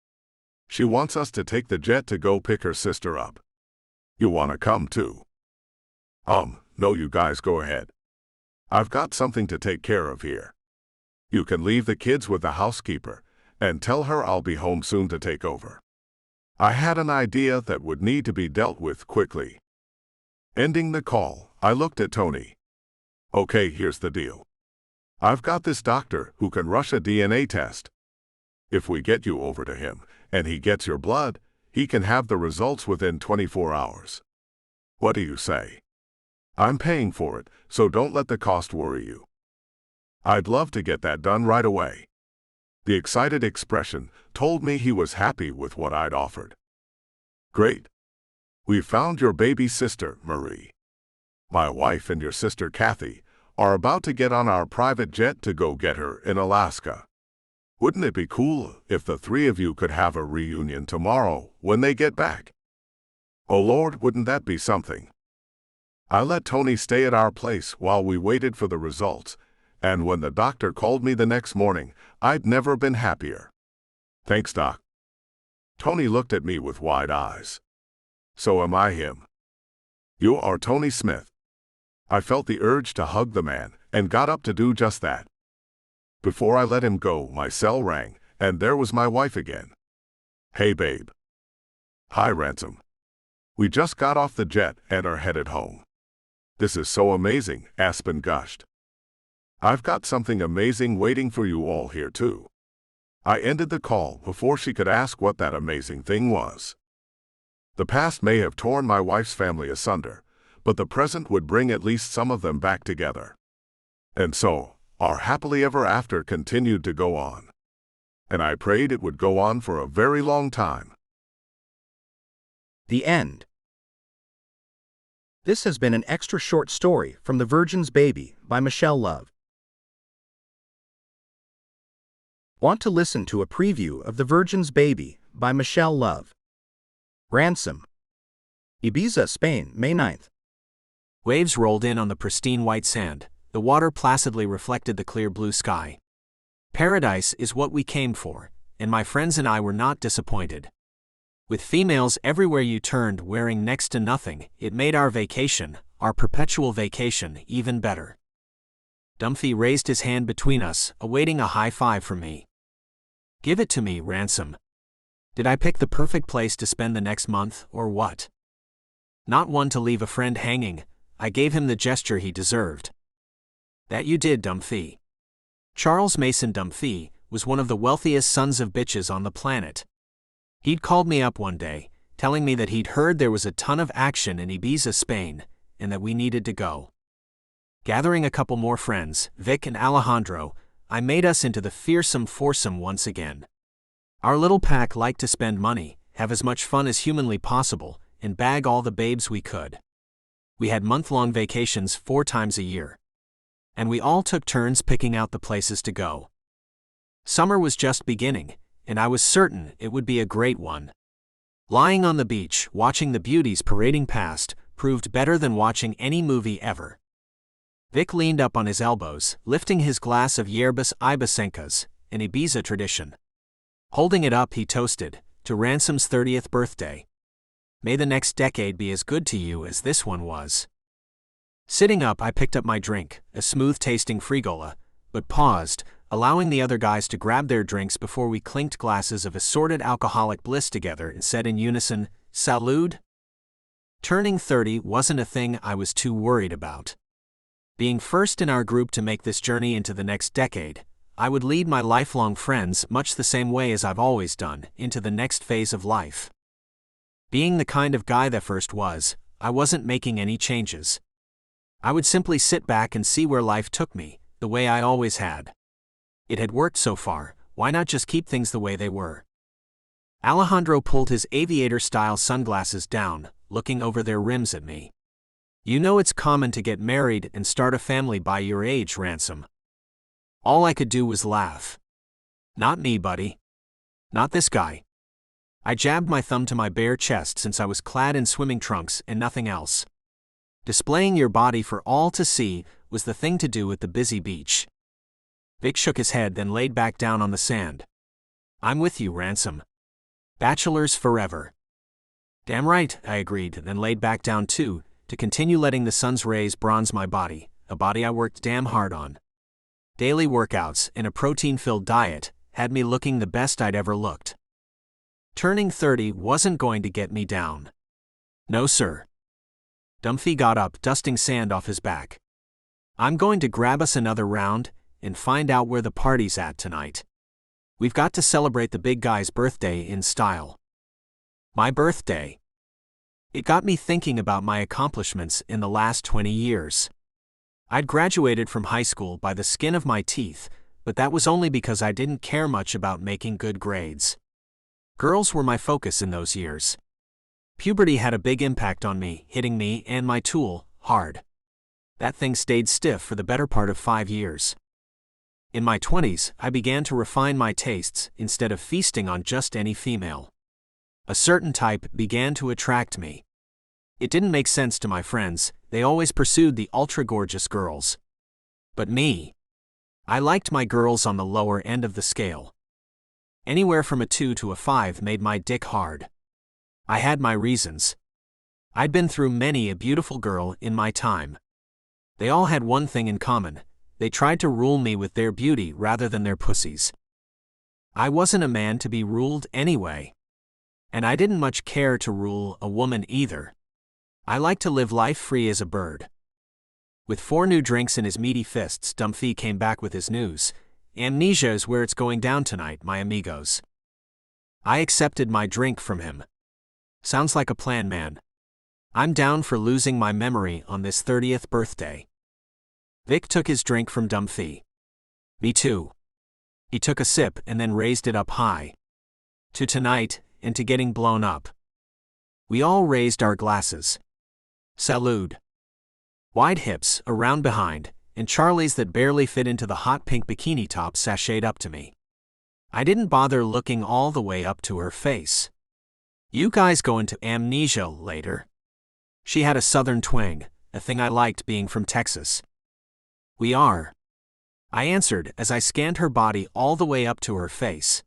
She wants us to take the jet to go pick her sister up. You want to come too?" No, you guys go ahead. I've got something to take care of here. You can leave the kids with the housekeeper and tell her I'll be home soon to take over. I had an idea that would need to be dealt with quickly. Ending the call, I looked at Tony. "Okay, here's the deal. I've got this doctor who can rush a DNA test. If we get you over to him and he gets your blood, he can have the results within 24 hours. What do you say? I'm paying for it, so don't let the cost worry you." I'd love to get that done right away. The excited expression told me he was happy with what I'd offered. "Great. We found your baby sister, Marie. My wife and your sister Kathy are about to get on our private jet to go get her in Alaska. Wouldn't it be cool if the three of you could have a reunion tomorrow when they get back? Oh Lord, wouldn't that be something?" I let Tony stay at our place while we waited for the results, and when the doctor called me the next morning, I'd never been happier. "Thanks, Doc." Tony looked at me with wide eyes. "So am I him. You are Tony Smith." I felt the urge to hug the man and got up to do just that. Before I let him go, my cell rang, and there was my wife again. "Hey, babe." "Hi, Ransom. We just got off the jet and are headed home. This is so amazing," Aspen gushed. "I've got something amazing waiting for you all here, too." I ended the call before she could ask what that amazing thing was. The past may have torn my wife's family asunder, but the present would bring at least some of them back together. And so, our happily ever after continued to go on. And I prayed it would go on for a very long time. The end. This has been an extra short story from The Virgin's Baby by Michelle Love. Want to listen to a preview of The Virgin's Baby by Michelle Love? Ransom. Ibiza, Spain, May 9th. Waves rolled in on the pristine white sand. The water placidly reflected the clear blue sky. Paradise is what we came for, and my friends and I were not disappointed. With females everywhere you turned wearing next to nothing, it made our vacation, our perpetual vacation, even better. Dumphy raised his hand between us, awaiting a high five from me. "Give it to me, Ransom. Did I pick the perfect place to spend the next month, or what?" Not one to leave a friend hanging, I gave him the gesture he deserved. "That you did, Dumphy." Charles Mason Dumphy was one of the wealthiest sons of bitches on the planet. He'd called me up one day, telling me that he'd heard there was a ton of action in Ibiza, Spain, and that we needed to go. Gathering a couple more friends, Vic and Alejandro, I made us into the fearsome foursome once again. Our little pack liked to spend money, have as much fun as humanly possible, and bag all the babes we could. We had month-long vacations 4 times a year. and we all took turns picking out the places to go. Summer was just beginning, and I was certain it would be a great one. Lying on the beach, watching the beauties parading past, proved better than watching any movie ever. Vic leaned up on his elbows, lifting his glass of Yerbas Ibasenkas, an Ibiza tradition. Holding it up, he toasted, to Ransom's 30th birthday. May the next decade be as good to you as this one was. Sitting up, I picked up my drink, a smooth-tasting Frigola, but paused, allowing the other guys to grab their drinks before we clinked glasses of assorted alcoholic bliss together and said in unison, "Salud." Turning 30 wasn't a thing I was too worried about. Being first in our group to make this journey into the next decade, I would lead my lifelong friends much the same way as I've always done, into the next phase of life. Being the kind of guy that first was, I wasn't making any changes. I would simply sit back and see where life took me, the way I always had. It had worked so far, why not just keep things the way they were? Alejandro pulled his aviator-style sunglasses down, looking over their rims at me. You know it's common to get married and start a family by your age, Ransom. All I could do was laugh. Not me, buddy. Not this guy. I jabbed my thumb to my bare chest since I was clad in swimming trunks and nothing else. Displaying your body for all to see was the thing to do at the busy beach. Vic shook his head, then laid back down on the sand. I'm with you, Ransom. Bachelors forever. Damn right, I agreed, then laid back down too, to continue letting the sun's rays bronze my body, a body I worked damn hard on. Daily workouts and a protein-filled diet had me looking the best I'd ever looked. Turning 30 wasn't going to get me down. No, sir. Dumphy got up, dusting sand off his back. I'm going to grab us another round and find out where the party's at tonight. We've got to celebrate the big guy's birthday in style. My birthday. It got me thinking about my accomplishments in the last 20 years. I'd graduated from high school by the skin of my teeth, but that was only because I didn't care much about making good grades. Girls were my focus in those years. Puberty had a big impact on me, hitting me and my tool hard. That thing stayed stiff for the better part of 5 years. In my 20s, I began to refine my tastes instead of feasting on just any female. A certain type began to attract me. It didn't make sense to my friends, they always pursued the ultra-gorgeous girls. But me, I liked my girls on the lower end of the scale. Anywhere from a 2 to a 5 made my dick hard. I had my reasons. I'd been through many a beautiful girl in my time. They all had one thing in common. They tried to rule me with their beauty rather than their pussies. I wasn't a man to be ruled anyway. And I didn't much care to rule a woman either. I liked to live life free as a bird. With 4 new drinks in his meaty fists, Dumphy came back with his news. Amnesia is where it's going down tonight, my amigos. I accepted my drink from him. Sounds like a plan, man. I'm down for losing my memory on this 30th birthday. Vic took his drink from Dumphy. Me too. He took a sip and then raised it up high. To tonight, and to getting blown up. We all raised our glasses. Salud. Wide hips, a round behind, and Charlie's that barely fit into the hot pink bikini top sashayed up to me. I didn't bother looking all the way up to her face. You guys go into amnesia later. She had a southern twang, a thing I liked being from Texas. We are. I answered as I scanned her body all the way up to her face.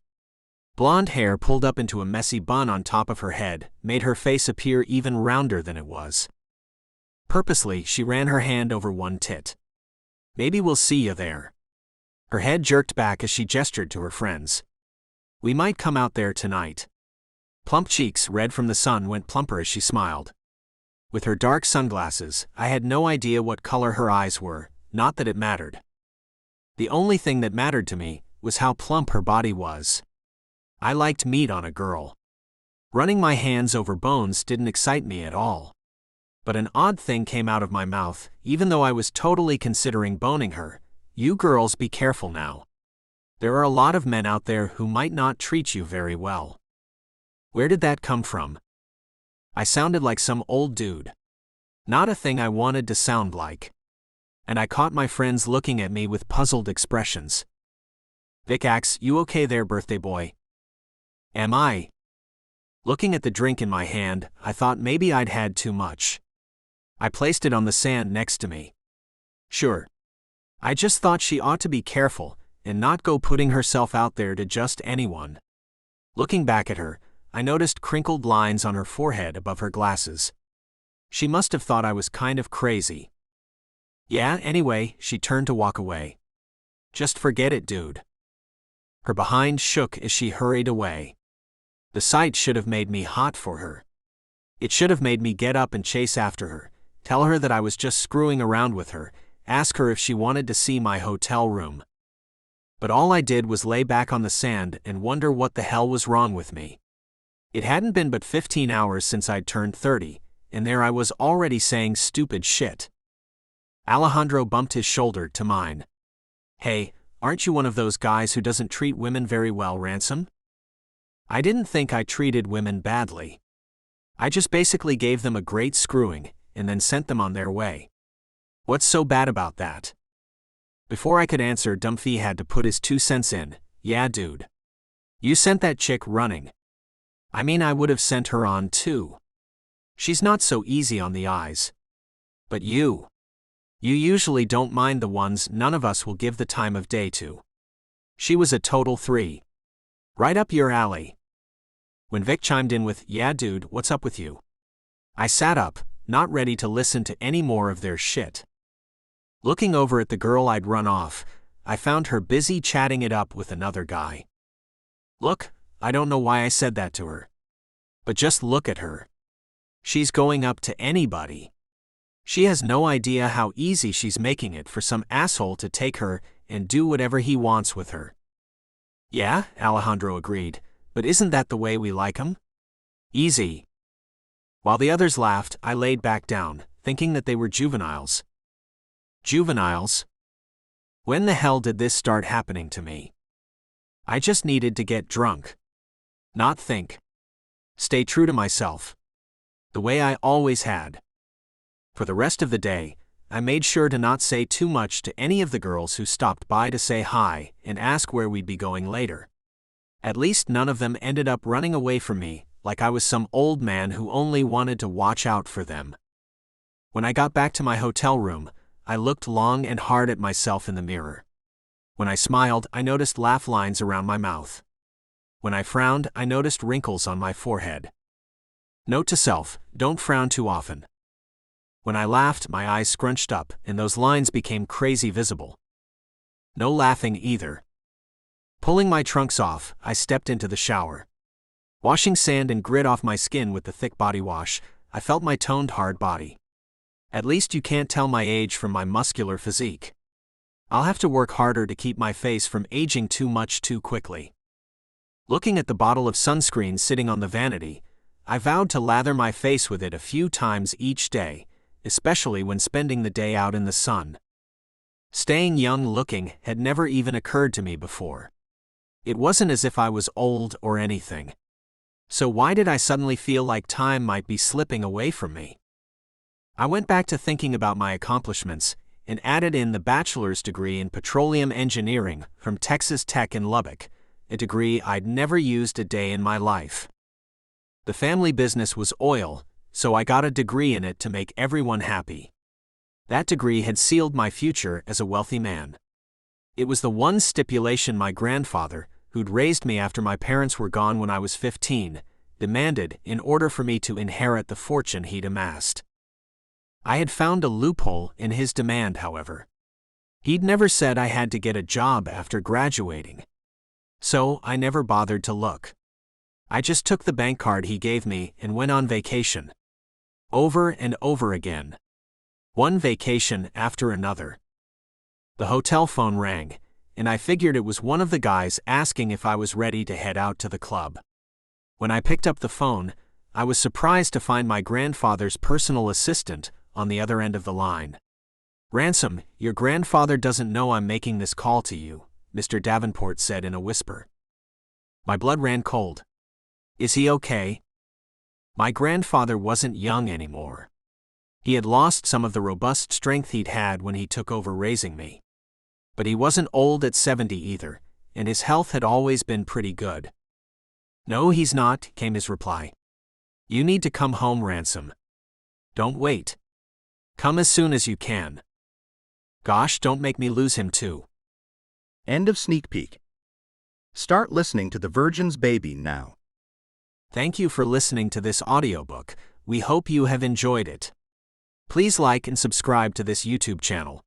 Blonde hair pulled up into a messy bun on top of her head made her face appear even rounder than it was. Purposely, she ran her hand over one tit. Maybe we'll see you there. Her head jerked back as she gestured to her friends. We might come out there tonight. Plump cheeks, red from the sun, went plumper as she smiled. With her dark sunglasses, I had no idea what color her eyes were, not that it mattered. The only thing that mattered to me was how plump her body was. I liked meat on a girl. Running my hands over bones didn't excite me at all. But an odd thing came out of my mouth, even though I was totally considering boning her. You girls be careful now. There are a lot of men out there who might not treat you very well. Where did that come from? I sounded like some old dude. Not a thing I wanted to sound like. and I caught my friends looking at me with puzzled expressions. "Vic-Ax, you okay there, birthday boy?" "Am I?" Looking at the drink in my hand, I thought maybe I'd had too much. I placed it on the sand next to me. "Sure. I just thought she ought to be careful and not go putting herself out there to just anyone." Looking back at her, I noticed crinkled lines on her forehead above her glasses. She must have thought I was kind of crazy. "Yeah, anyway," she turned to walk away. "Just forget it, dude." Her behind shook as she hurried away. The sight should have made me hot for her. It should have made me get up and chase after her, tell her that I was just screwing around with her, ask her if she wanted to see my hotel room. But all I did was lay back on the sand and wonder what the hell was wrong with me. It hadn't been but 15 hours since I'd turned 30, and there I was already saying stupid shit. Alejandro bumped his shoulder to mine. "Hey, aren't you one of those guys who doesn't treat women very well, Ransom?" I didn't think I treated women badly. I just basically gave them a great screwing, and then sent them on their way. What's so bad about that? Before I could answer, Dumphy had to put his 2 cents in. "Yeah, dude. You sent that chick running. I mean, I would have sent her on too. She's not so easy on the eyes. But you usually don't mind the ones none of us will give the time of day to. She was a total 3. Right up your alley." When Vic chimed in with, "Yeah, dude, what's up with you?" I sat up, not ready to listen to any more of their shit. Looking over at the girl I'd run off, I found her busy chatting it up with another guy. Look, I don't know why I said that to her. But just look at her. She's going up to anybody. She has no idea how easy she's making it for some asshole to take her and do whatever he wants with her. "Yeah," Alejandro agreed, "but isn't that the way we like 'em? Easy." While the others laughed, I laid back down, thinking that they were juveniles. Juveniles? When the hell did this start happening to me? I just needed to get drunk. Not think. Stay true to myself. The way I always had. For the rest of the day, I made sure to not say too much to any of the girls who stopped by to say hi and ask where we'd be going later. At least none of them ended up running away from me like I was some old man who only wanted to watch out for them. When I got back to my hotel room, I looked long and hard at myself in the mirror. When I smiled, I noticed laugh lines around my mouth. When I frowned, I noticed wrinkles on my forehead. Note to self, don't frown too often. When I laughed, my eyes scrunched up, and those lines became crazy visible. No laughing either. Pulling my trunks off, I stepped into the shower. Washing sand and grit off my skin with the thick body wash, I felt my toned hard body. At least you can't tell my age from my muscular physique. I'll have to work harder to keep my face from aging too much too quickly. Looking at the bottle of sunscreen sitting on the vanity, I vowed to lather my face with it a few times each day, especially when spending the day out in the sun. Staying young looking had never even occurred to me before. It wasn't as if I was old or anything. So why did I suddenly feel like time might be slipping away from me? I went back to thinking about my accomplishments and added in the bachelor's degree in petroleum engineering from Texas Tech in Lubbock, a degree I'd never used a day in my life. The family business was oil, so I got a degree in it to make everyone happy. That degree had sealed my future as a wealthy man. It was the one stipulation my grandfather, who'd raised me after my parents were gone when I was 15, demanded in order for me to inherit the fortune he'd amassed. I had found a loophole in his demand, however. He'd never said I had to get a job after graduating. So I never bothered to look. I just took the bank card he gave me and went on vacation. Over and over again. One vacation after another. The hotel phone rang, and I figured it was one of the guys asking if I was ready to head out to the club. When I picked up the phone, I was surprised to find my grandfather's personal assistant on the other end of the line. "Ransom, your grandfather doesn't know I'm making this call to you," Mr. Davenport said in a whisper. My blood ran cold. Is he okay? My grandfather wasn't young anymore. He had lost some of the robust strength he'd had when he took over raising me. But he wasn't old at 70 either, and his health had always been pretty good. "No, he's not," came his reply. "You need to come home, Ransom. Don't wait. Come as soon as you can. Gosh, don't make me lose him too." End of sneak peek. Start listening to The Virgin's Baby now. Thank you for listening to this audiobook. We hope you have enjoyed it. Please like and subscribe to this YouTube channel.